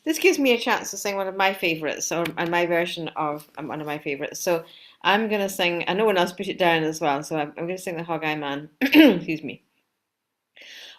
this gives me a chance to sing one of my favorites, and my version of one of my favorites. So I'm gonna sing, and no one else put it down as well, so I'm gonna sing the Hog Eye Man. Excuse me.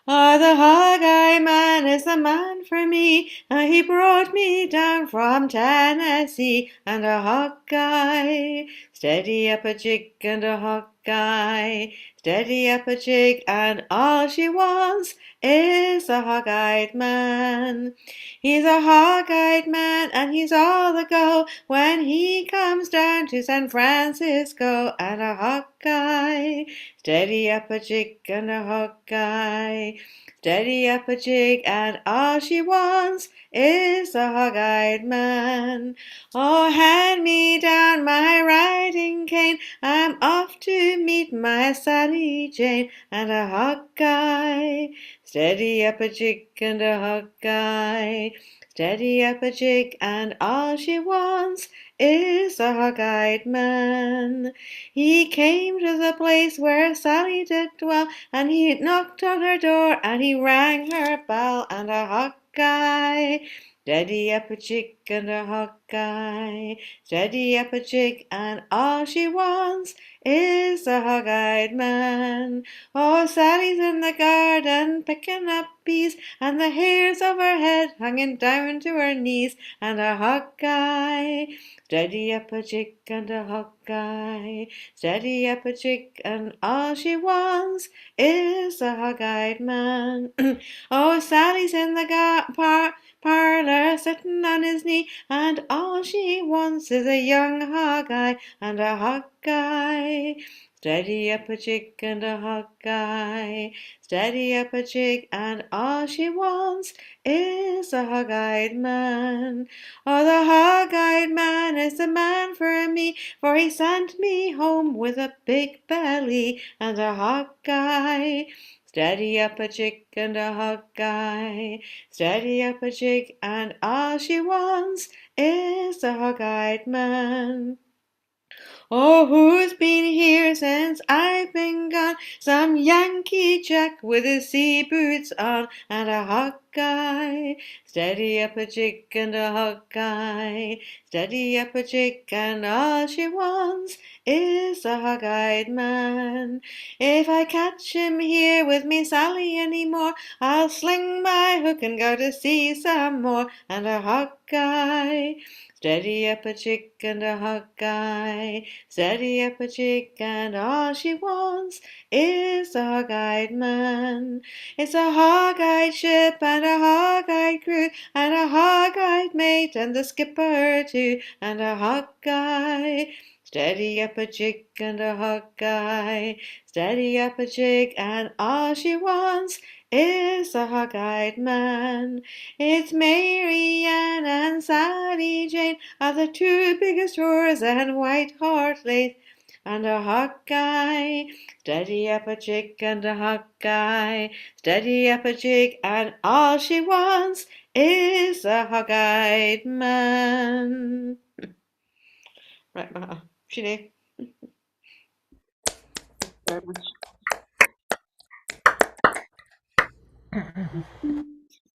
Oh, the Hog-Eye Man is the man for me. He brought me down from Tennessee. And a Hog-Eye, steady up a jig, and a Hog-Eye, steady up a jig, and all she wants is a hog-eyed man. He's a hog-eyed man, and he's all the go when he comes down to San Francisco. And a Hog-Eye, steady up a jig, and a Hog-Eye, steady up a jig, and all she wants is a hog-eyed man. Oh, hand me down my riding cane, I'm off to meet my Sally Jane. And a Hog-Eye, steady up a jig, and a Hog-Eye, steady up a jig, and all she wants is a hog-eyed man. He came to the place where Sally did dwell, and he knocked on her door, and he rang her bell. And a Hog-Eye, steady up a jig, and a Hog-Eye, steady up a jig, and all she wants is a hog-eyed man. Oh, Sally's in the garden picking up peas, and the hairs of her head hanging down to her knees. And a Hog-Eye, steady up a jig, and a Hog-Eye, steady up a jig, and all she wants is a hog-eyed man. Oh, Sally's in the parlor sitting on his knee, and all she wants is a young hog-eye. And a Hog-Eye, steady up a jig, and a Hog-Eye, steady up a jig, and all she wants is a hog-eyed man. Oh, the hog-eyed man is the man for me, for he sent me home with a big belly. And a Hog-Eye, steady up a jig, and a Hog-Eye, steady up a jig, and all she wants is a hog-eyed man. Oh, who's been here since I've been gone? Some Yankee Jack with his sea boots on. And a Hog-Eye, steady up a jig, and a Hog-Eye, steady up a jig, and all she wants is a hog-eyed man. If I catch him here with me Sally any more, I'll sling my hook and go to sea some more. And a Hog-Eye, steady up a jig, and a Hog-Eye, steady up a jig, and all she wants is a hog-eyed man. It's a hog-eyed ship, and a hog-eyed crew, and a hog-eyed mate, and the skipper too. And a Hog-Eye, steady up a jig, and a Hog-Eye, steady up a jig, and all she wants is a hog-eyed man. It's Mary Ann and Sally Jane are the two biggest roars, and White Hart Lake. And a Hog-Eye, steady up a jig, and a Hog-Eye, steady up a jig, and all she wants is a hog-eyed man. Right, Sinead. Very much.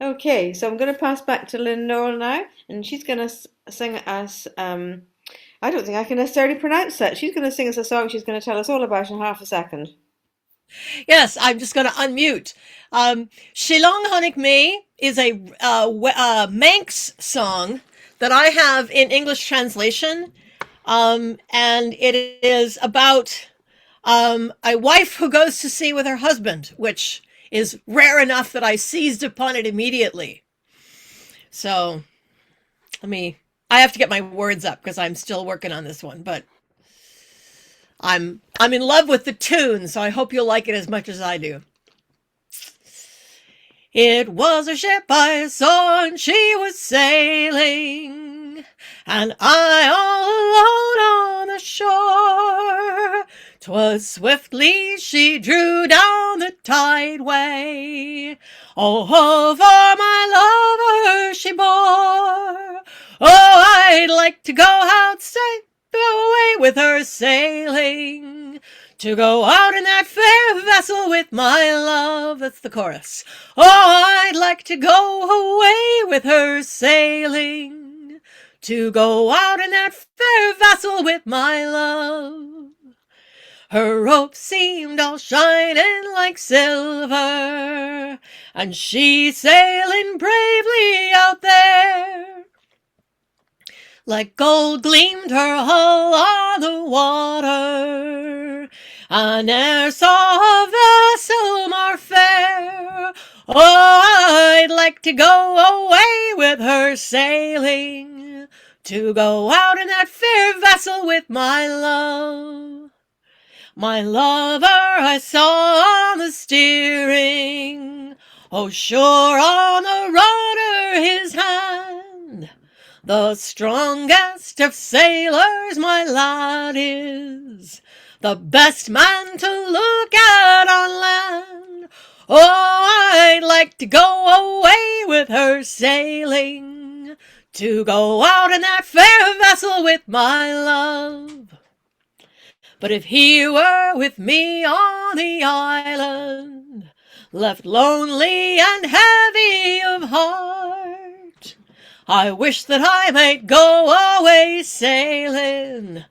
Okay, so I'm going to pass back to Lynn Noel now, and she's going to sing us, I don't think I can necessarily pronounce that. She's going to sing us a song she's going to tell us all about in half a second. Yes, I'm just going to unmute. Shillong Honig Me is a Manx song that I have in English translation, and it is about a wife who goes to sea with her husband, which is rare enough that I seized upon it immediately. So, I have to get my words up because I'm still working on this one, but I'm in love with the tune, so I hope you'll like it as much as I do. It was a ship I saw, and she was sailing, and I all alone on the shore. 'Twas swiftly she drew down the tideway. Oh, for my lover she bore. Oh, I'd like to go out safe away with her sailing, to go out in that fair vessel vessel with my love. That's the chorus. Oh, I'd like to go away with her sailing, to go out in that fair vessel with my love. Her rope seemed all shining like silver, and she sailing bravely out there. Like gold gleamed her hull on the water, I ne'er saw a vessel more fair. Oh, I'd like to go away with her sailing, to go out in that fair vessel with my love. My lover I saw on the steering, oh, sure on the rudder his hand. The strongest of sailors my lad is, the best man to look at on land. Oh, I'd like to go away with her sailing, to go out in that fair vessel with my love. But if he were with me on the island, left lonely and heavy of heart, I wish that I might go away sailing,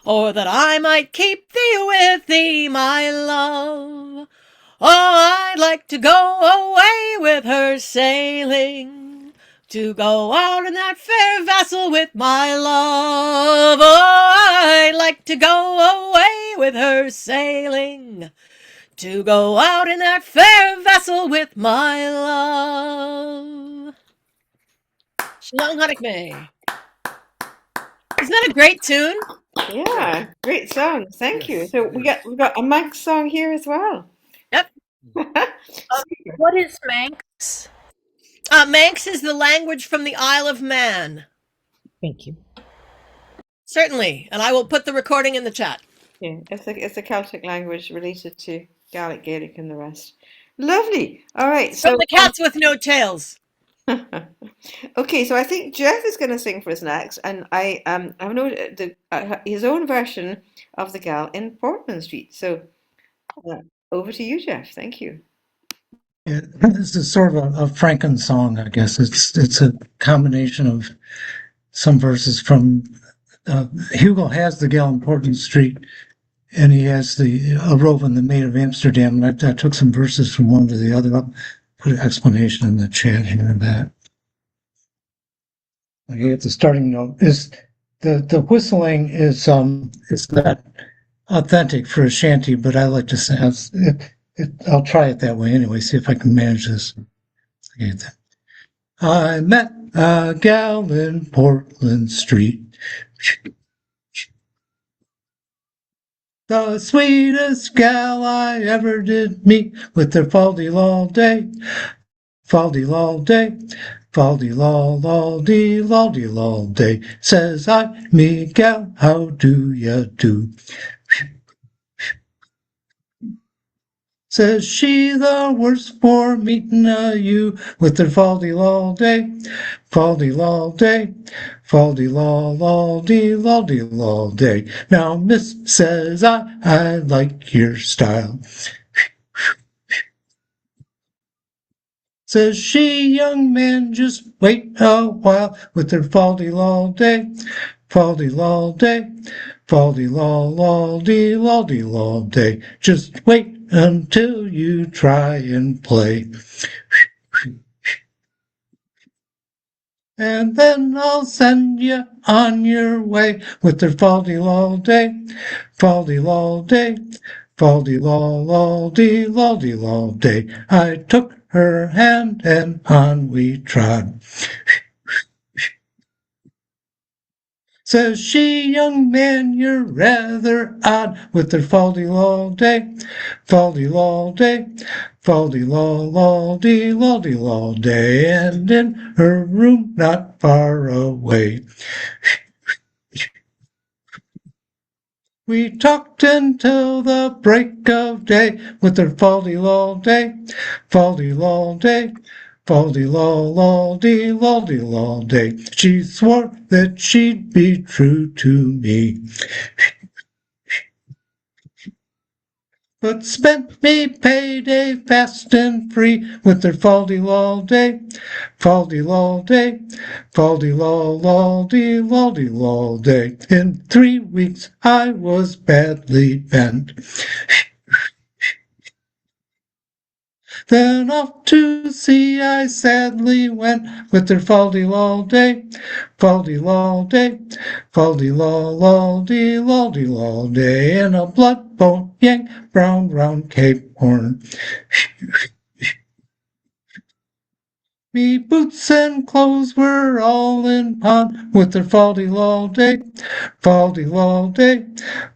or that I might keep thee with thee, my love. Oh, I'd like to go away with her sailing, to go out in that fair vessel with my love. Oh, I'd like to go away with her sailing, to go out in that fair vessel with my love. Shalom Harakmeh. Isn't that a great tune? Yeah, great song. Thank you. So we've got a Manx song here as well. Yep. What is Manx? Manx is the language from the Isle of Man. Thank you. Certainly, and I will put the recording in the chat. Yeah, it's a Celtic language related to Gaelic, Gaelic, and the rest. Lovely. All right. From So the cats with no tails. okay, so I think Jeff is going to sing for us next, and I know his own version of the gal in Portland Street. So over to you, Jeff. Thank you. Yeah, this is sort of a Franken song, I guess. It's a combination of some verses from Hugill has the gal in Portland Street, and he has the A Rove and the Maid of Amsterdam. And I took some verses from one to the other. I'll put an explanation in the chat here of that. Okay, at the starting note is the whistling is not authentic for a shanty, but I like to say I'll try it that way anyway. See if I can manage this. Okay, I met a gal in Portland Street. The sweetest gal I ever did meet, with her fal-de-lal day, fal-de-lal day, fal-de-lal-lal dee lal dee lal day. Says I, me gal, how do ya do? Says she, the worst for meeting you, with her fal-de-lal day, fal-de-lal day, fal-de-lal-lal dee lal dee lal day. Now, miss, says I like your style. Says she, young man, just wait a while, with her fal-de-lal day, fal-de-lal day, fal-de-lal-lal dee lal dee lal day. Just wait until you try and play. And then I'll send you on your way, with her fal-de-lal day, fal-de-lal day, fal-de-lal-lal dee lal dee lal day. I took her hand and on we trod. Says she, young man, you're rather odd, with her fal-de-lal day, fal-de-lal day, fal-de-lal-lal dee lal dee lal day, and in her room not far away. We talked until the break of day, with her fal-de-lal day, fal-de-lal day, fal-de-lal-lal dee lal dee lal day. She swore that she'd be true to me. but spent me payday fast and free with their faldy-lol day, faldy-lol day, faldy-lol-lol-dee-lol-dee-lol day. In 3 weeks I was badly bent. Then off to sea I sadly went with their faldy-lol day, faldy-lol day, faldy-lol-lol-dee-lol-dee-lol day, in a blood-boat yank round round Cape Horn. Me boots and clothes were all in pawn with their faldy-lol day, faldy-lol day,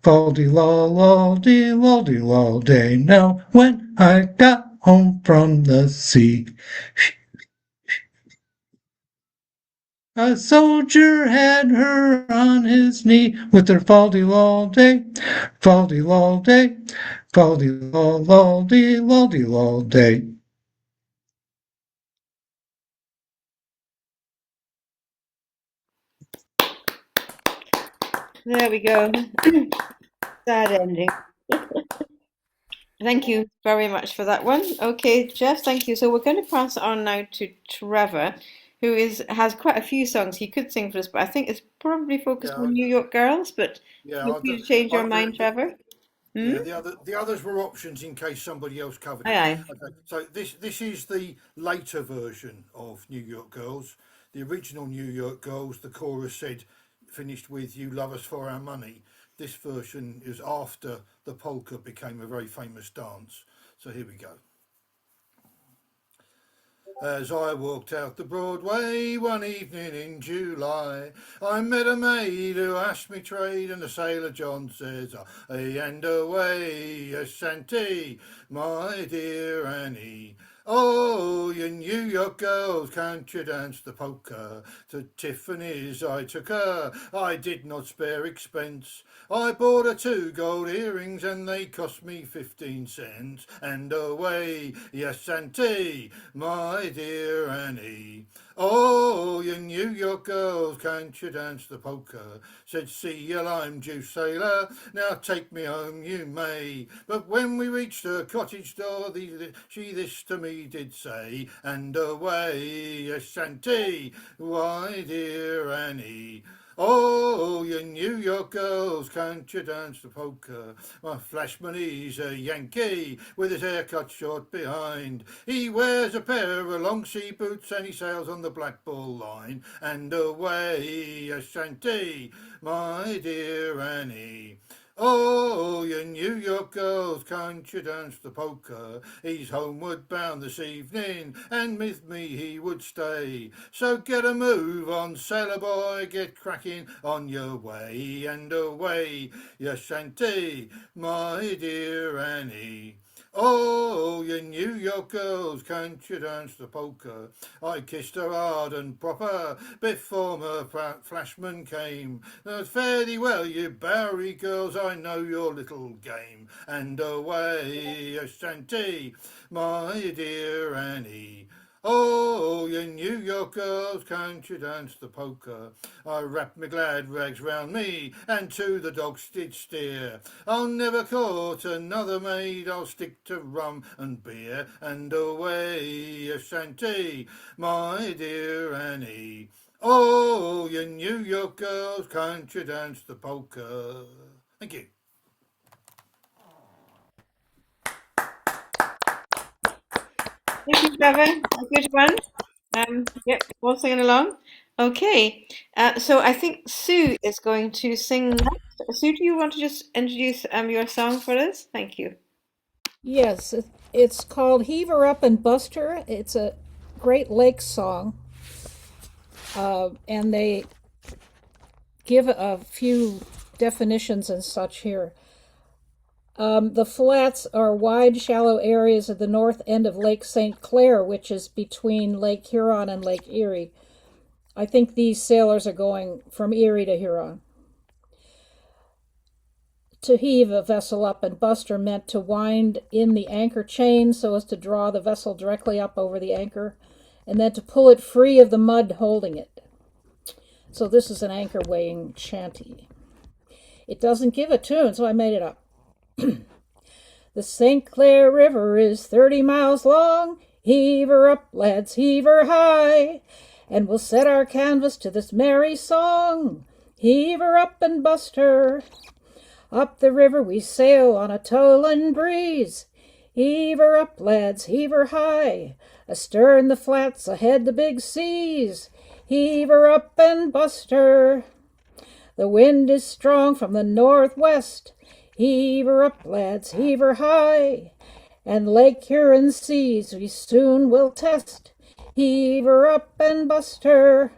faldy-lol-lol-dee-lol-dee-lol day. Now when I got home from the sea, a soldier had her on his knee with her faldy-lol day, faldy-lol day, faldy-lol-lol-dee-lol-dee-lol day. There we go. Sad ending. Thank you very much for that one. Okay, Jeff, thank you. So we're going to pass it on now to Trevor, who has quite a few songs he could sing for us, but I think it's probably focused on New York girls. But feel free to change your mind, Trevor. Yeah, the others were options in case somebody else covered it. Aye, aye. Okay, so this is the later version of New York Girls. The original New York Girls, the chorus said, finished with "You love us for our money." This version is after the polka became a very famous dance. So here we go. As I walked out the Broadway one evening in July, I met a maid who asked me trade, and the sailor John says, and away, a shanty, my dear Annie. Oh, you New York girls, can't you dance the polka? To Tiffany's I took her, I did not spare expense. I bought her 2 gold earrings and they cost me 15 cents. And away, yes, Auntie, my dear Annie. Oh, you New York girls, can't you dance the polka? Said, see you lime juice sailor, now take me home you may. But when we reached her cottage door, she this to me did say, and away, yes, Auntie, my dear Annie. Oh, you New York girls, can't you dance the polka? My flashman, he's a Yankee, with his hair cut short behind. He wears a pair of long sea boots and he sails on the Black Bull line. And away, a shanty, my dear Annie. Oh, you New York girls, can't you dance the polka? He's homeward bound this evening, and with me he would stay. So get a move on, sailor boy, get cracking on your way. And away, you shanty, my dear Annie. Oh, you New York girls, can't you dance the polka? I kissed her hard and proper before my flashman came. Fare thee well, you Bowery girls, I know your little game. And away, a shanty, my dear Annie. Oh, you New York girls, can't you dance the polka? I wrapped my glad rags round me, and to the dogs did steer. I'll never court another maid, I'll stick to rum and beer. And away, a shanty, my dear Annie. Oh, you New York girls, can't you dance the polka? Thank you. Thank you, Trevor. A good one. Yep, all singing along. Okay, so I think Sue is going to sing next. Sue, do you want to just introduce your song for us? Thank you. Yes, it's called Heave Her Up and Bust Her. It's a Great Lakes song. And they give a few definitions and such here. The flats are wide, shallow areas at the north end of Lake St. Clair, which is between Lake Huron and Lake Erie. I think these sailors are going from Erie to Huron. To heave a vessel up and bust her meant to wind in the anchor chain so as to draw the vessel directly up over the anchor, and then to pull it free of the mud holding it. So this is an anchor weighing shanty. It doesn't give a tune, so I made it up. The St. Clair River is 30 miles long. Heave her up, lads, heave her high, and we'll set our canvas to this merry song. Heave her up and bust her. Up the river we sail on a towing breeze. Heave her up, lads, heave her high. Astern the flats, ahead the big seas. Heave her up and bust her. The wind is strong from the northwest. Heave her up, lads, heave her high. And Lake Huron seas we soon will test. Heave her up and bust her.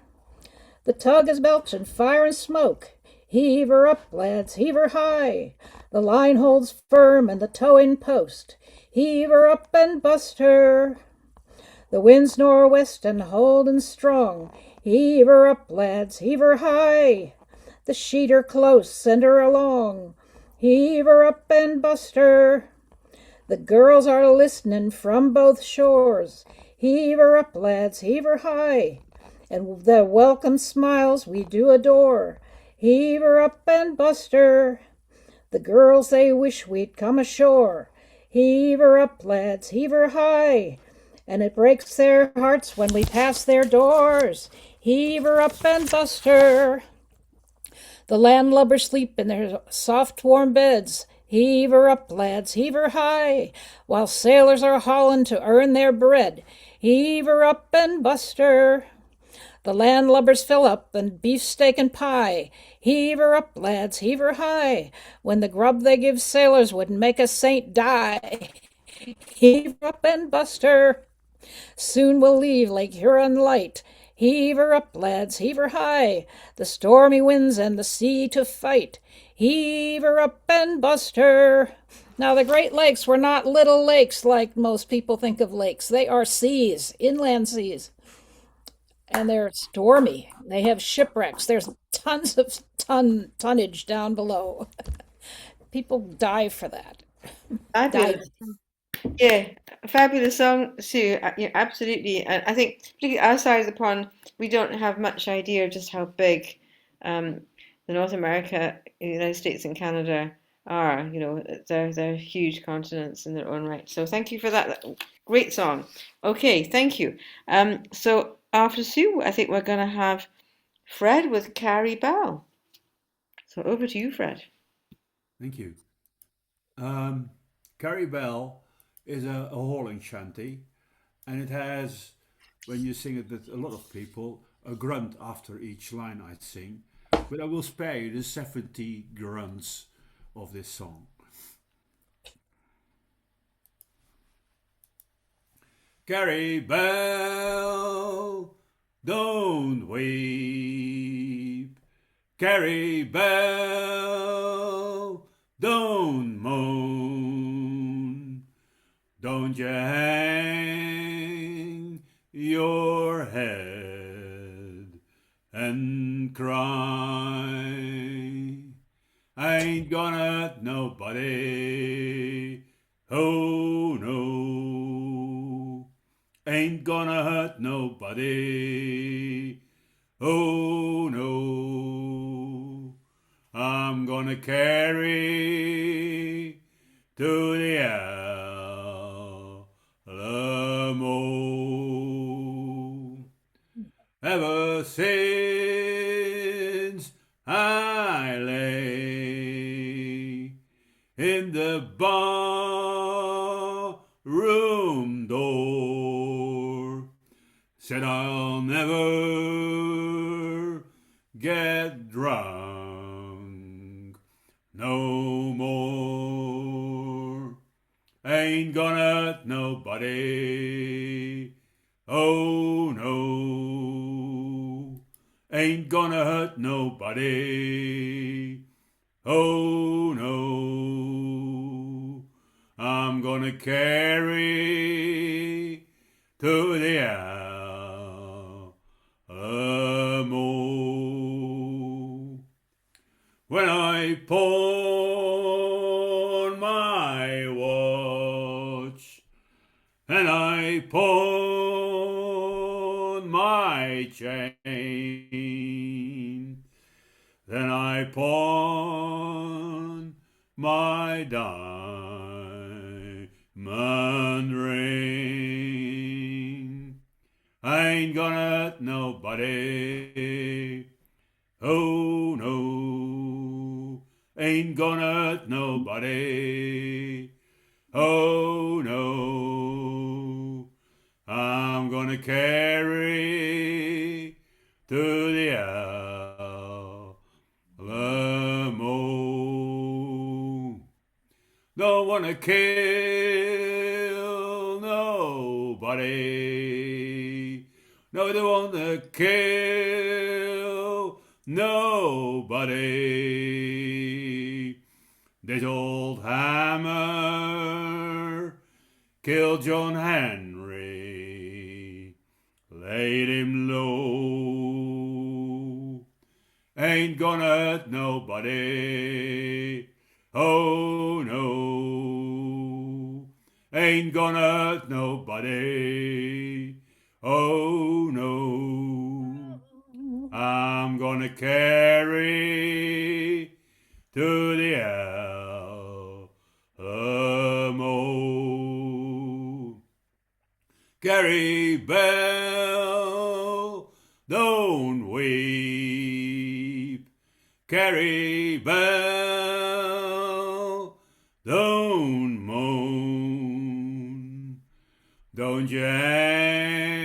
The tug is belching fire and smoke. Heave her up, lads, heave her high. The line holds firm and the towing post. Heave her up and bust her. The wind's nor'west and holding strong. Heave her up, lads, heave her high. The sheet her close, send her along. Heave her up and bust her. The girls are listening from both shores. Heave her up, lads, heave her high. And the welcome smiles we do adore. Heave her up and bust her. The girls, they wish we'd come ashore. Heave her up, lads, heave her high. And it breaks their hearts when we pass their doors. Heave her up and bust her. The landlubbers sleep in their soft warm beds. Heave her up, lads, heave her high, while sailors are hauling to earn their bread. Heave her up and bust her. The landlubbers fill up and beefsteak and pie. Heave her up, lads, heave her high, when the grub they give sailors would make a saint die. Heave her up and bust her. Soon we'll leave Lake Huron light. Heave her up, lads, heave her high, the stormy winds and the sea to fight. Heave her up and bust her. Now the Great Lakes were not little lakes like most people think of lakes. They are seas, inland seas. And they're stormy. They have shipwrecks. There's tons of tonnage down below. People dive for that. Fabulous. Yeah, a fabulous song, Sue. Yeah, absolutely. And I think, particularly our side of the pond, we don't have much idea of just how big the North America, the United States, and Canada are. You know, they're huge continents in their own right. So thank you for that. Great song. Okay, thank you. So after Sue, I think we're going to have Fred with Carrie Bell. So over to you, Fred. Thank you. Carrie Bell is a hauling shanty, and it has, when you sing it with a lot of people, a grunt after each line I sing. But I will spare you the 70 grunts of this song. Carrie Bell, don't weep. Carrie Bell, don't moan. Don't you hang your head and cry. I ain't gonna hurt nobody. Oh no. Ain't gonna hurt nobody. Oh no. I'm gonna carry to the Alamo. Ever since I lay in the bar room door, said I'll never get drunk no more. Ain't gonna hurt nobody. Oh no. Ain't gonna hurt nobody. Oh no. I'm gonna carry to the Alamo. When I pawn my watch and I pawn my chain, then I pawn my diamond ring. I ain't gonna hurt nobody. Oh no, ain't gonna hurt nobody. Oh no, I'm gonna carry to the Alamo. Don't wanna kill nobody. No, they wanna kill nobody. This old hammer killed John Henry, laid him low. Ain't gonna hurt nobody. Oh no, ain't gonna hurt nobody. Oh no, I'm gonna carry to the Alamo. Carrie Bell, don't weep. Carrie Bell, don't moan. Don't you hang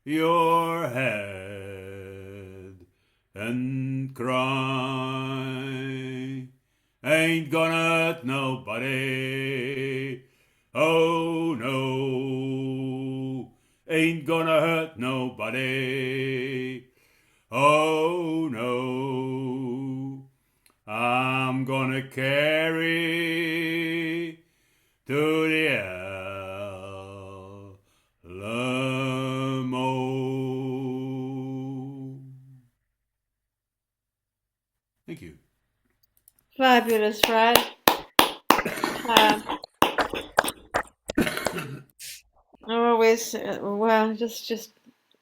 your head and cry. Ain't gonna hurt nobody. Oh no, ain't gonna hurt nobody. Oh no, I'm gonna carry to the Alamo. Thank you. Fabulous, Fred. Always, well, just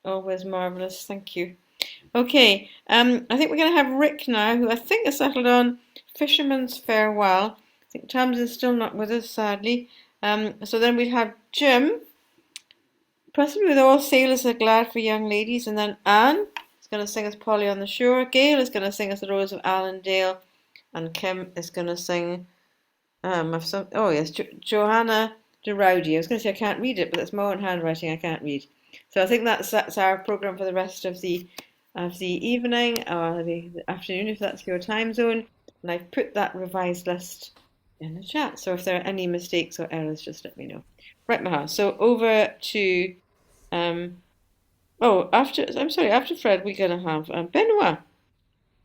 always marvelous. Thank you. Okay, I think we're going to have Rick now, who I think has settled on Fisherman's Farewell. I think Tamsin's still not with us, sadly. So then we'd have Jim, possibly with All Sailors Are Glad for Young Ladies, and then Anne is going to sing us Polly on the Shore. Gail is going to sing us The Rose of Allendale, and Kim is going to sing Johanna de Rowdy. I was going to say I can't read it, but that's my own handwriting. I can't read. So I think that's our program for the rest of the evening or the afternoon, if that's your time zone. And I've put that revised list in the chat. So if there are any mistakes or errors, just let me know. Right, Maha. So over to after Fred, we're gonna have Benoit.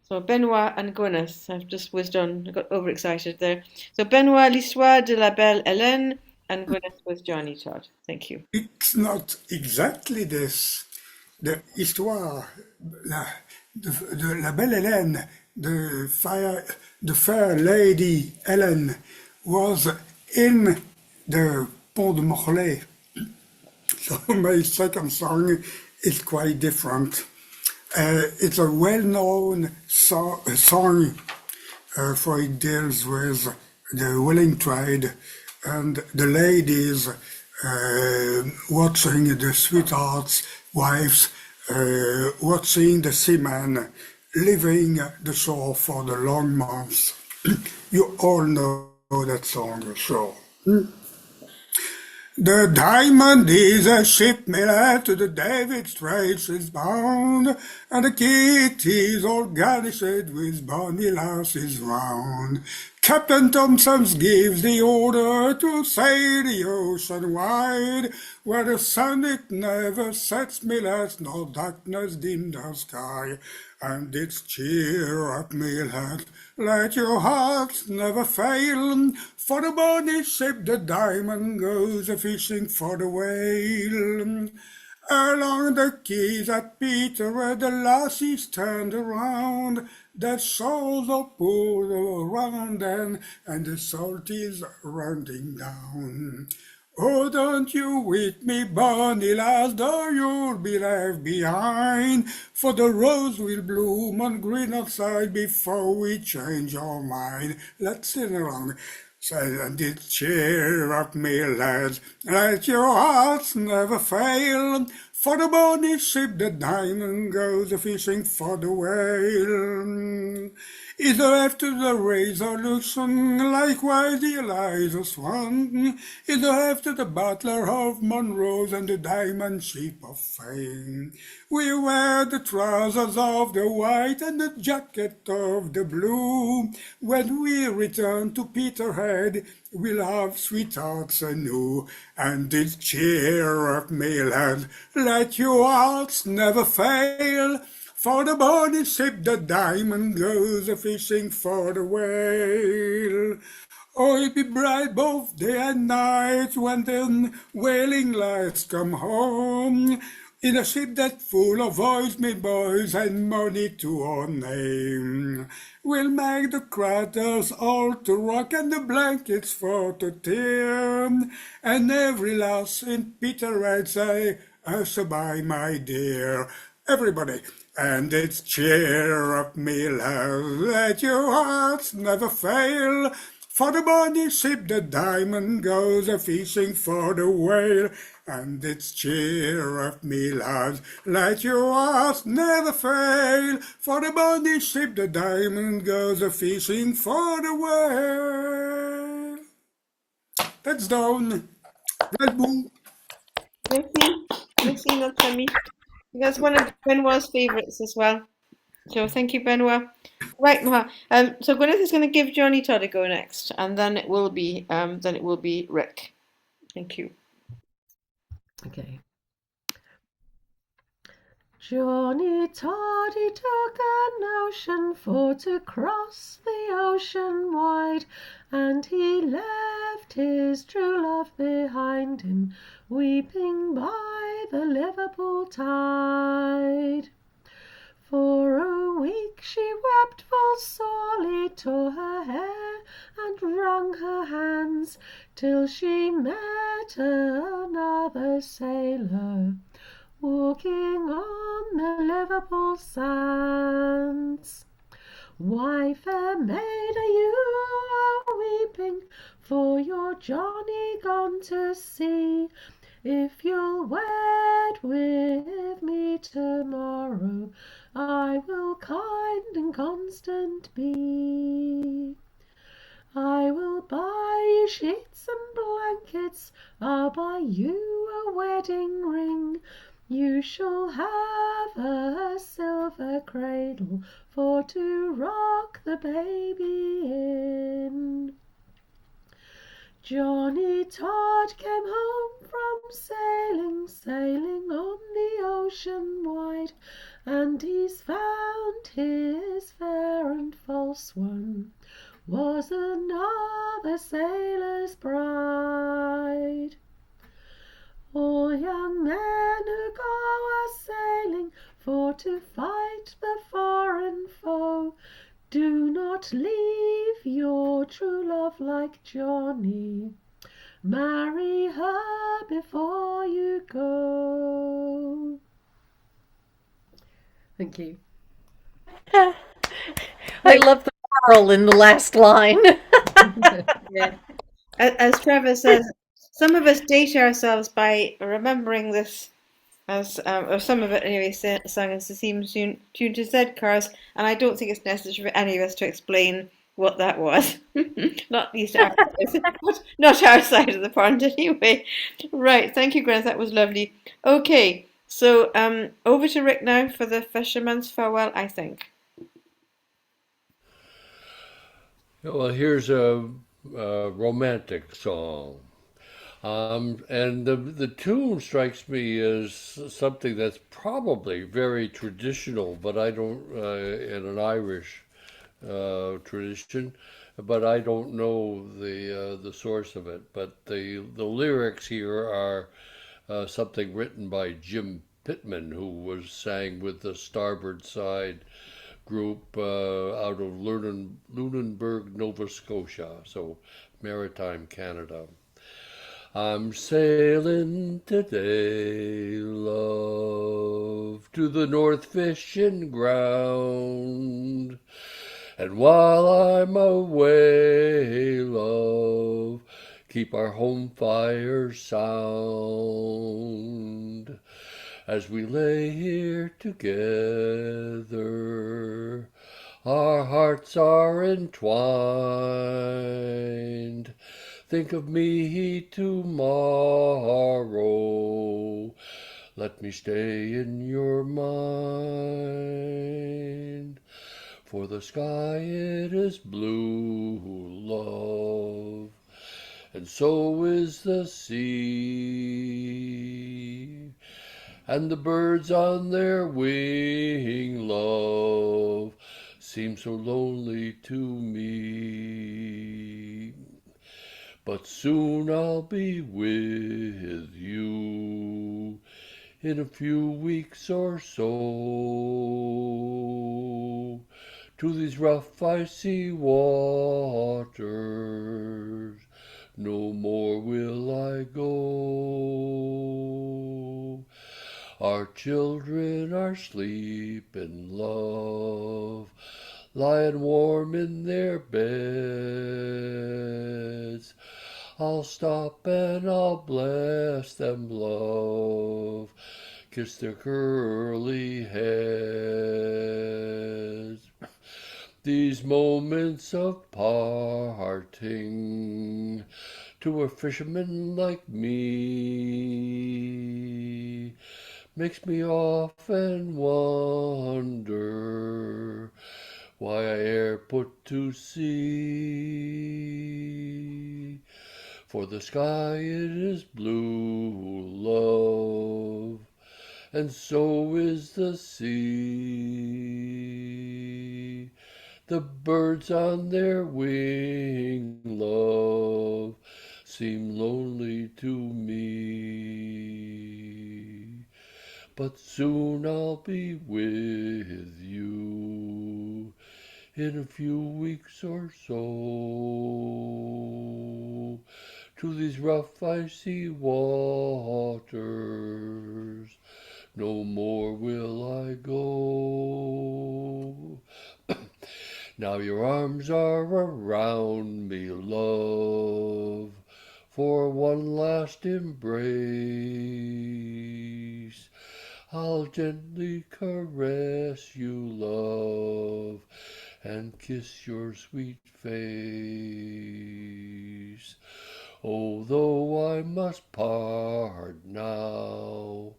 So Benoit and Gwyneth. I've just whizzed on. I got overexcited there. So Benoit, l'histoire de la belle Hélène, and Gwyneth with Johnny Todd. Thank you. It's not exactly this. The histoire, de la belle Hélène, the fair lady Hélène, was in the Pont de Morlaix. So my second song is quite different. It's a well-known song, for it deals with the whaling trade and the ladies watching the sweethearts, wives, watching the seamen leaving the shore for the long months. You all know that song, I'm sure. The Diamond is a ship made to the David Straits is bound, and the Kitty's all garnished with bonny lasses round. Captain Thompson gives the order to sail the ocean wide, where the sun it never sets me less, nor darkness dim the sky. And it's cheer up, me lad, let your hearts never fail, for the bonny ship, the Diamond, goes a-fishing for the whale. Along the quays at Peterborough, the lassies turned around, the shoals are pulled around them, and the salt is running down. Oh, don't you weep me, bonny lass, though you'll be left behind, for the rose will bloom on green outside before we change our mind. Let's sing along. And it cheer up me, lads, let your hearts never fail. For the bonny ship, the diamond goes a-fishing for the whale. Either after the resolution, likewise the Eliza Swan, either after the Butler of Monroe's and the diamond ship of fame. We wear the trousers of the white and the jacket of the blue. When we return to Peterhead, we'll have sweethearts anew. And this cheer up, me lad, let your hearts never fail. For the bonny ship, the diamond goes a-fishing for the whale. Oh, it be bright both day and night when the whaling lights come home. In a ship that's full of oils, me boys, and money to our name. We'll make the craters all to rock and the blankets for to tear. And every lass in Peterhead say, "Hustle-by, my dear." Everybody. And it's cheer up, me lads, let your hearts never fail. For the bonny ship, the diamond goes a-fishing for the whale. And it's cheer up, me lads, let your hearts never fail. For the bonny ship, the diamond goes a-fishing for the whale. That's down. Red Bull. Merci, notre ami. That's one of Benoit's favourites as well. So thank you, Benoit. Right, Maha. So Gwyneth is going to give Johnny Todd a go next, and then it will be Rick. Thank you. Okay. Johnny Toddy took an ocean for to cross the ocean wide, and he left his true love behind him, weeping by the Liverpool tide. For a week she wept full sorely, tore her hair and wrung her hands, till she met another sailor walking on the Liverpool sands. Why, fair maid, are you a-weeping for your Johnny gone to sea? If you'll wed with me tomorrow, I will kind and constant be. I will buy you sheets and blankets, I'll buy you a wedding ring. You shall have a silver cradle for to rock the baby in. Johnny Todd came home from sailing on the ocean wide, and he's found his fair and false one was another sailor's bride. All young men who go a-sailing for to fight the foreign foe, do not leave your true love like Johnny. Marry her before you go. Thank you. I love the moral in the last line. Yeah. As Trevor says, some of us date ourselves by remembering this as, or some of it anyway, sung as the theme tune to Z Cars, and I don't think it's necessary for any of us to explain what that was. Not least our not our side of the pond anyway. Right, thank you, Grant. That was lovely. Okay, so over to Rick now for the Fisherman's Farewell, I think. Well, here's a romantic song. And the tune strikes me as something that's probably very traditional, but I don't, in an Irish tradition, but I don't know the source of it. But the lyrics here are something written by Jim Pittman, who sang with the Starboard Side group out of Lunenburg, Nova Scotia, so maritime Canada. I'm sailing today, love, to the North Fishing Ground, And while I'm away, love, keep our home fire sound. As we lay here together, our hearts are entwined. Think of me tomorrow. Let me stay in your mind. For the sky it is blue, love, and so is the sea. And the birds on their wing, love, seem so lonely to me. But soon I'll be with you in a few weeks or so, to these rough icy waters. No more will I go. Our children are asleep in love, lying warm in their beds. I'll stop and I'll bless them, love, kiss their curly heads. These moments of parting to a fisherman like me makes me often wonder why I e'er put to sea. For the sky it is blue, love, and so is the sea. The birds on their wing, love, seem lonely to me. But soon I'll be with you in a few weeks or so, to these rough icy waters. No more will I go. Now your arms are around me, love, for one last embrace. I'll gently caress you, love, and kiss your sweet face. Although I must part now,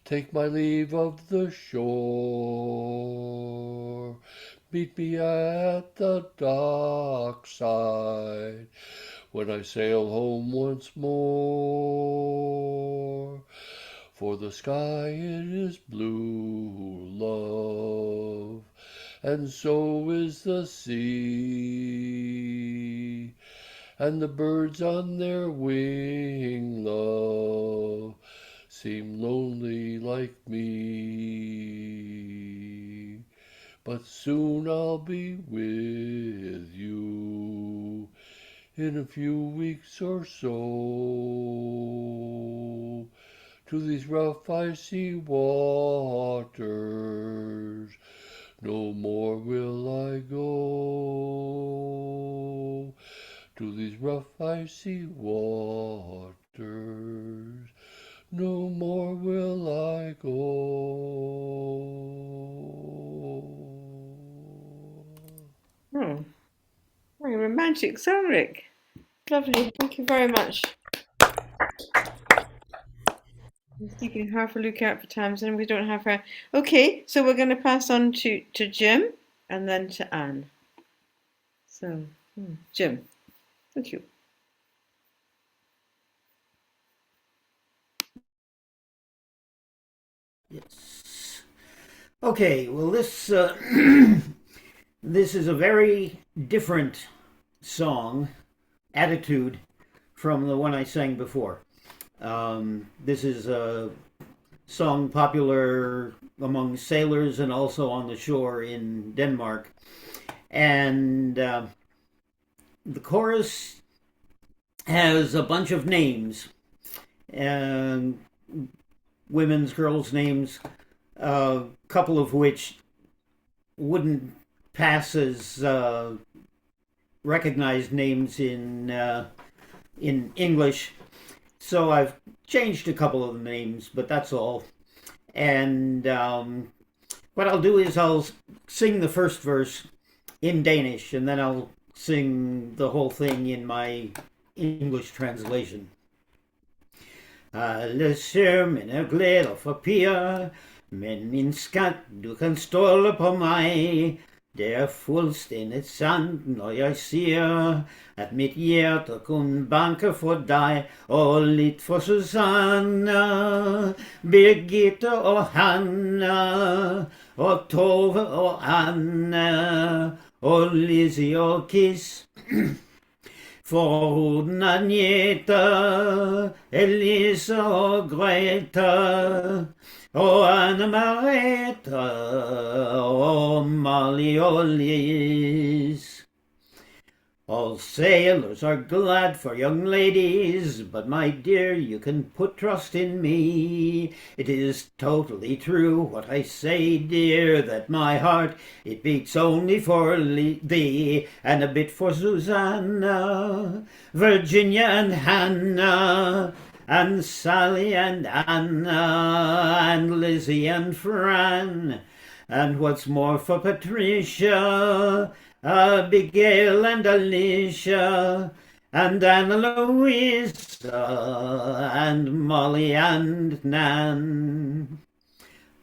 take my leave of the shore. Meet me at the dockside when I sail home once more. For the sky it is blue, love, and so is the sea. And the birds on their wing, love, seem lonely like me. But soon I'll be with you in a few weeks or so, to these rough icy waters. No more will I go, to these rough icy waters. No more will I go. Oh, very romantic song, Rick. Lovely. Thank you very much. I'm keeping half a lookout for Tamsin. We don't have her. Okay, so we're going to pass on to Jim and then to Anne. So, Jim, thank you. Yes. Okay, well, this this is a very different song, attitude, from the one I sang before. This is a song popular among sailors and also on the shore in Denmark. And the chorus has a bunch of names, and women's, girls' names, a couple of which wouldn't pass as recognized names in English. So I've changed a couple of the names, but that's all. And what I'll do is I'll sing the first verse in Danish, and then I'll sing the whole thing in my English translation. Alle sømmen er glæder for piger, men min skat, du kan stole på mig. Det er fuldstændigt sandt, når jeg siger, at mit hjerte kun banker for dig, og lidt for Susanne, Birgitte og Hanna, og Tove og Anne, og Lizzie og Kis. Forhuden Agnete, Elise og Grete, og Anne-Marete, og Molly og Liz. All sailors are glad for young ladies, but my dear, you can put trust in me. It is totally true what I say, dear, that my heart, it beats only for thee, and a bit for Susanna, Virginia and Hannah, and Sally and Anna, and Lizzie and Fran, and what's more for Patricia, Abigail and Alicia, and Anna Louisa, and Molly and Nan.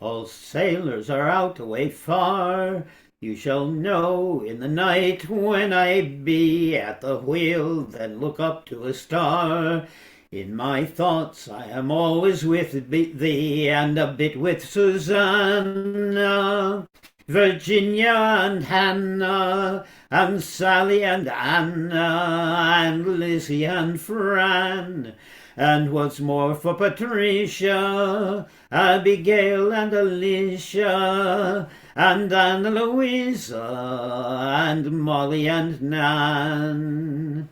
All sailors are out away far, you shall know in the night when I be at the wheel, then look up to a star. In my thoughts I am always with thee, and a bit with Susanna, Virginia and Hannah, and Sally and Anna, and Lizzie and Fran, and what's more for Patricia, Abigail and Alicia, and Anna Louisa, and Molly and Nan.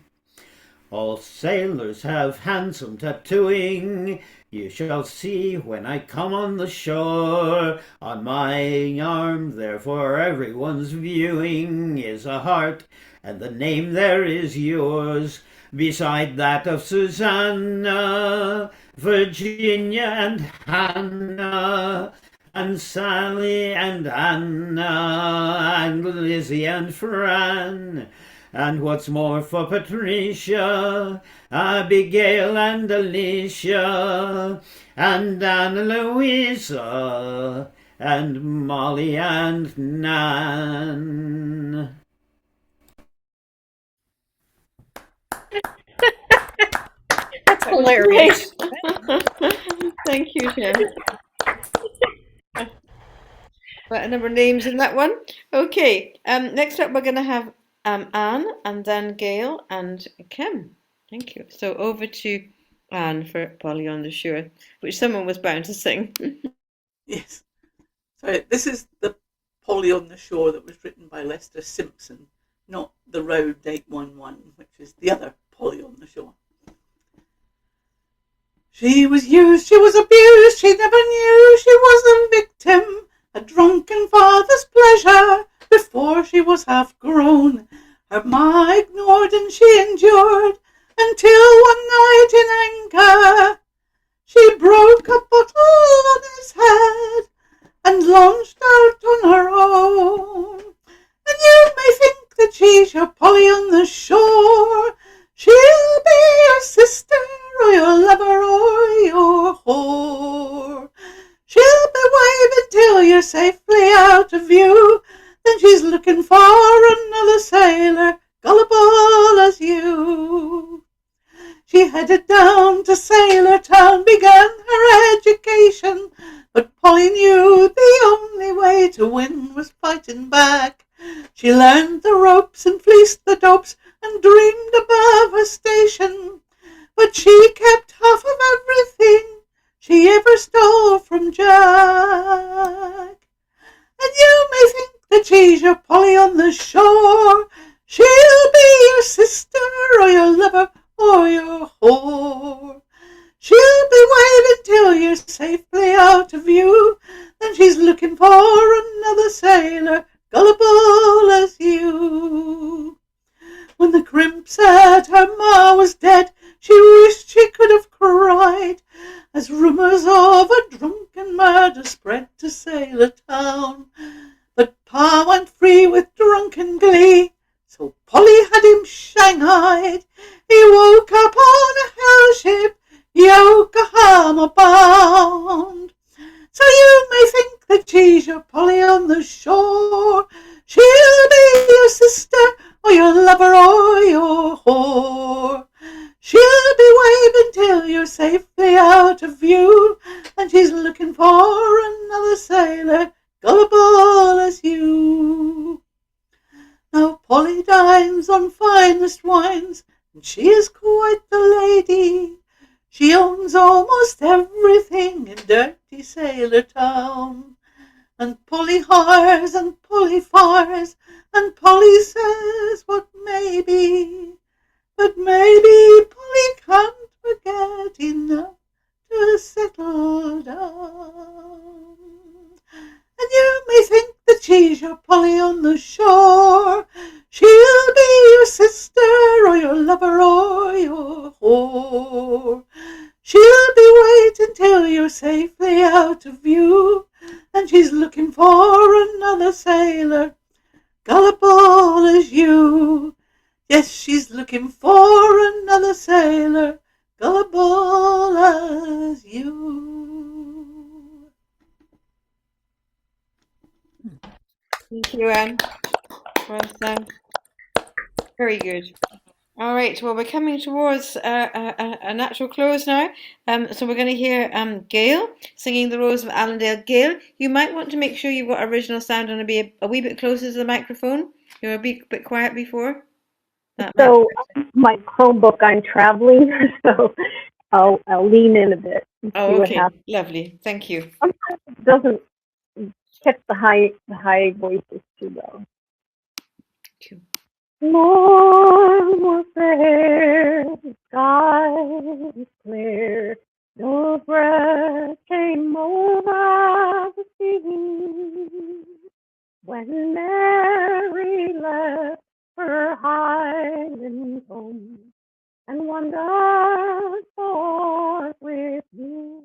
All sailors have handsome tattooing, you shall see when I come on the shore. On my arm, therefore everyone's viewing, is a heart, and the name there is yours, beside that of Susanna, Virginia and Hannah, and Sally and Anna, and Lizzie and Fran, and what's more for Patricia, Abigail and Alicia, and Anna Louisa, and Molly and Nan. That's hilarious. Thank you, Jen. Quite a number of names in that one. Okay, next up we're going to have Anne, and then Gail and Kim. Thank you. So over to Anne for Polly on the Shore, which someone was bound to sing. Yes. So this is the Polly on the Shore that was written by Lester Simpson, not the Road 811, which is the other Polly on the Shore. She was used, she was abused, she never knew she was the victim, a drunken father's pleasure, before she was half grown. Her ma ignored and she endured, until one night in anger, she broke a bottle on his head, and launched out on her own. And you may think that she's your Polly on the Shore, she'll be your sister, or your lover, or your whore. She'll be waving till you're safely out of view, then she's looking for another sailor, gullible as you. She headed down to Sailor Town, began her education, but Polly knew the only way to win was fighting back. She learned the ropes and fleeced the dopes, and dreamed above her station, but she kept half of everything she ever stole from Jack. And you may think that she's your Polly on the Shore, she'll be your sister, or your lover, or your whore. She'll be waving till you're safely out of view, then she's looking for another sailor, gullible as rumours of a drunken murder spread to sailor town. But Pa went free with drunken glee, so Polly had him shanghaied. He woke up on a hell ship, Yokohama bound. So you may think that she's your Polly on the shore. She'll be your sister, or your lover, or your whore. She'll be waving till you're safely out of view, and she's looking for another sailor, gullible as you. Now Polly dines on finest wines, and she is quite the lady. She owns almost everything in dirty sailor town. And Polly hires and Polly fires, and Polly says what may be. But maybe Polly can't forget enough to settle down. And you may think that she's your Polly on the shore. She'll be your sister, or your lover, or your whore. She'll be waiting till you're safely out of view, and she's looking for another sailor, gullible as you. Yes, she's looking for another sailor, gullible as you. Thank you, Anne. Well done. Very good. All right, well, we're coming towards a natural close now. So we're going to hear Gail singing The Rose of Allendale. Gail, you might want to make sure you've got original sound and be a wee bit closer to the microphone. You were a bit quiet before. So my Chromebook, I'm traveling, so I'll lean in a bit and see what okay. happens. Lovely. Thank you. Sometimes it doesn't catch the high voices too well. Morn was there, the sky was clear, no breath came over the sea. When Mary left her Highland home and wandered forth with me,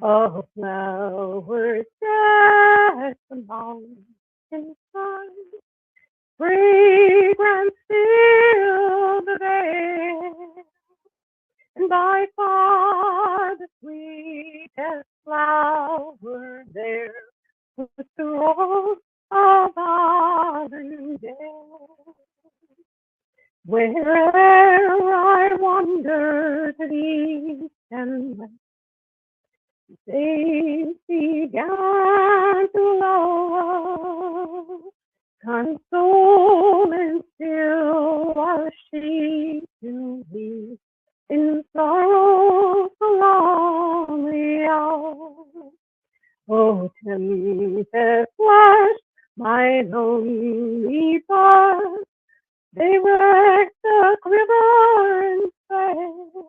oh, flowers decked the mountain side, fragrance filled the air, and by far the sweetest flower there was the rose of Arundel. Where'er I wandered east and west, they began to lower, consoling still was she to me in sorrow so lonely hour. Oh, tempest flashed my lonely thoughts, they wrecked the quiver and sped.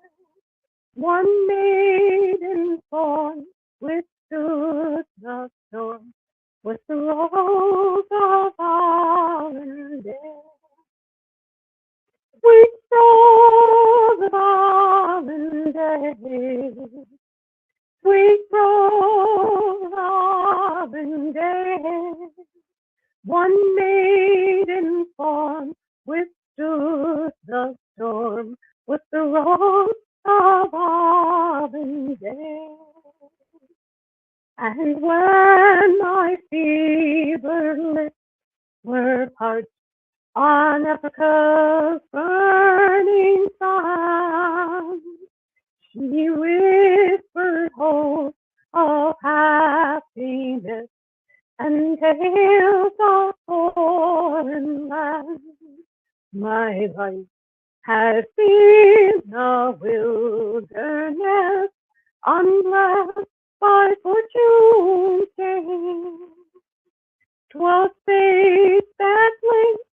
One maiden form withstood the storm, was the rose of Arundel. Sweet rose of Arundel, sweet rose of Arundel, one maiden form withstood the storm, was the rose of Arundel. And when my fevered lips were parched on Africa's burning sun, she whispered hope of happiness and tales of foreign lands. My life has been a wilderness, unblessed by fortune's change. 'Twas fate that linked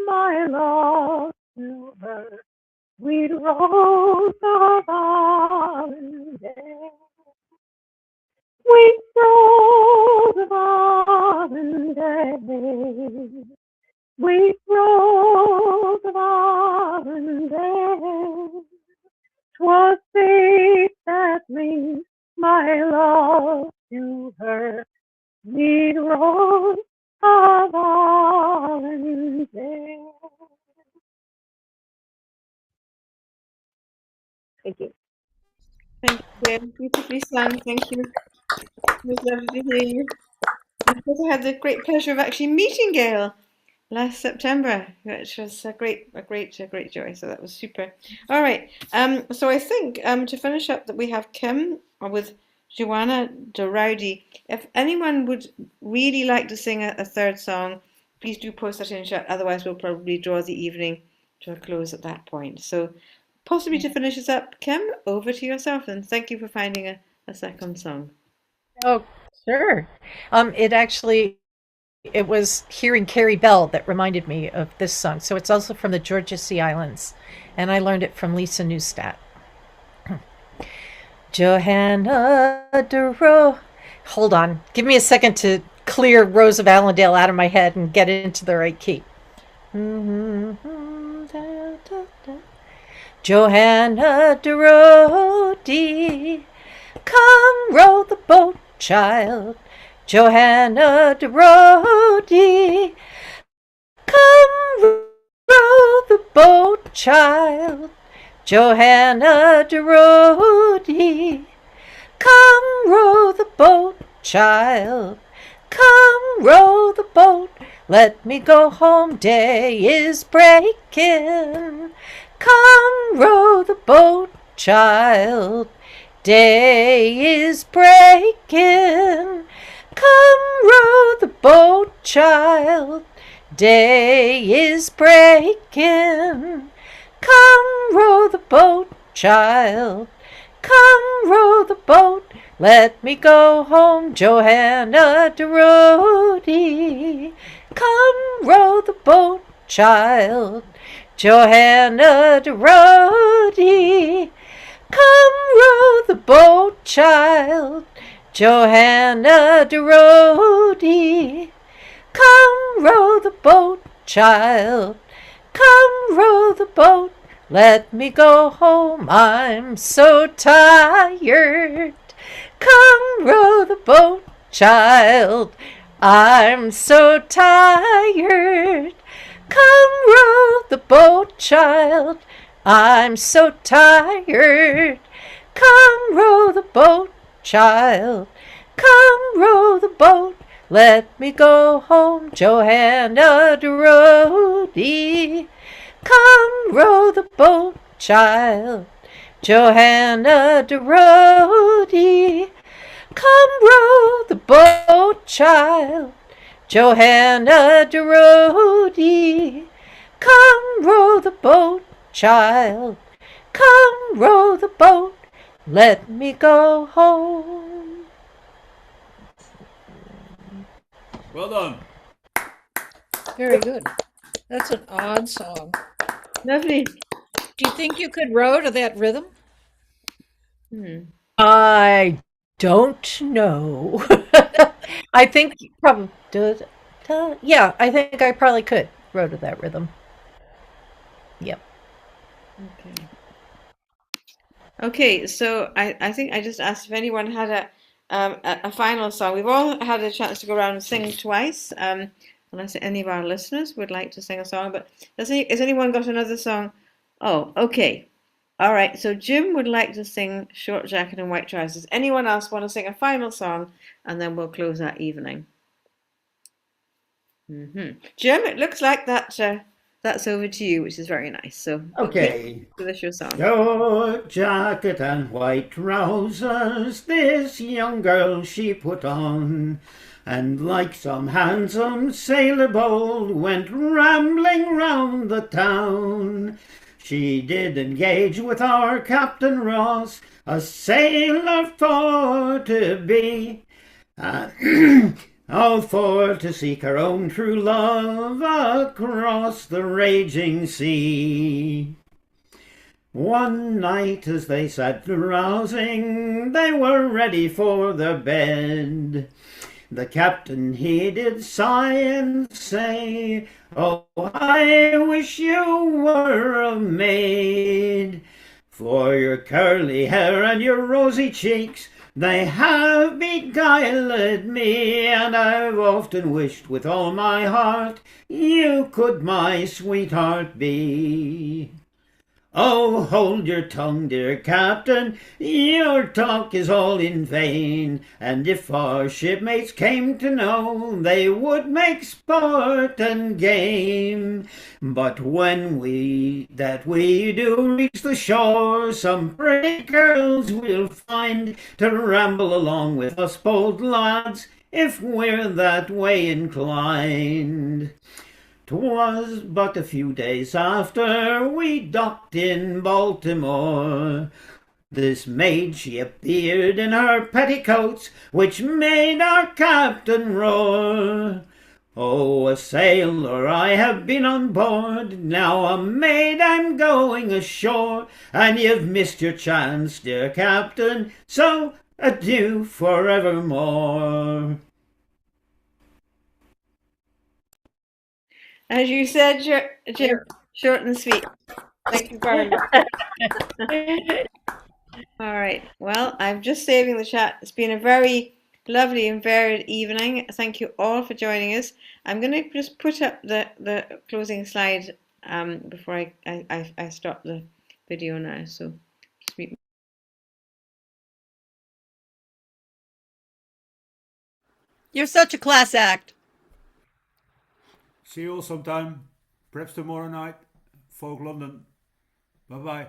my love to her, sweet rose of Arundel. Sweet rose of Arundel, sweet rose of Arundel, 'twas fate that linked my love to her, sweet rose of Allen's. Thank you. Thank you. Beautifully sung. Thank you. It was lovely to hear you. And of course, I had the great pleasure of actually meeting Gail last September, which was a great joy. So that was super. All right. So I think to finish up that we have Kim with Joanna Dorowdy. If anyone would really like to sing a third song, please do post that in chat. Otherwise, we'll probably draw the evening to a close at that point. So possibly to finish us up, Kim, over to yourself, and thank you for finding a second song. Oh, sure. It was hearing Carrie Bell that reminded me of this song. So it's also from the Georgia Sea Islands, and I learned it from Lisa Neustadt. Johanna Duro. Hold on. Give me a second to clear Rose of Allendale out of my head and get it into the right key. Johanna Dorody, come row the boat, child. Johanna Dorody, come row the boat, child. Johanna Dorody, come row the boat, child. Come row the boat, let me go home, day is breaking. Come row the boat, child, day is breaking. Come row the boat, child, day is breaking. Come row the boat, child, come row the boat, let me go home, Johanna Dorody. Come row the boat, child, Johanna Dorody. Come row the boat, child, Johanna Dorody. Come row the boat, child, come row the boat, let me go home, I'm so tired. Come row the boat, child, I'm so tired. Come row the boat, child, I'm so tired. Come row the boat, child, come row the boat, let me go home, Johanna Dorody. Come row the boat, child, Johanna Dorody. Come row the boat, child, Johanna Dorody. Come row the boat, child, come row the boat, let me go home. Well done. Very good. That's an odd song. Lovely. Do you think you could row to that rhythm? I don't know. I think probably yeah, I think I probably could row to that rhythm. Yep. Okay, so I think I just asked if anyone had a final song. We've all had a chance to go around and sing twice, unless any of our listeners would like to sing a song. But has anyone got another song? Oh, okay. All right, so Jim would like to sing Short Jacket and White Trousers. Anyone else want to sing a final song? And then we'll close that evening. Jim, it looks like that's over to you, which is very nice. So Okay. So that's your song. Short jacket and white trousers, this young girl she put on, and like some handsome sailor bold, went rambling round the town. She did engage with our Captain Ross, a sailor for to be, all for to seek her own true love across the raging sea. One night as they sat carousing, they were ready for their bed. The captain he did sigh and say, "Oh, I wish you were a maid, for your curly hair and your rosy cheeks They have beguiled me, and I've often wished with all my heart you could my sweetheart be. Oh, hold your tongue, dear captain, your talk is all in vain, and if our shipmates came to know, they would make sport and game. But when we do reach the shore, some pretty girls we'll find to ramble along with us bold lads, if we're that way inclined. 'Twas but a few days after we docked in Baltimore. This maid she appeared in her petticoats, which made our captain roar. Oh, a sailor I have been on board, now a maid I'm going ashore, and you've missed your chance, dear captain, so adieu forevermore. As you said, Jim, short and sweet. Thank you very much. All right. Well, I'm just saving the chat. It's been a very lovely and varied evening. Thank you all for joining us. I'm going to just put up the closing slide before I stop the video now. So just mute. You're such a class act. See you all sometime, perhaps tomorrow night. Folk London. Bye-bye.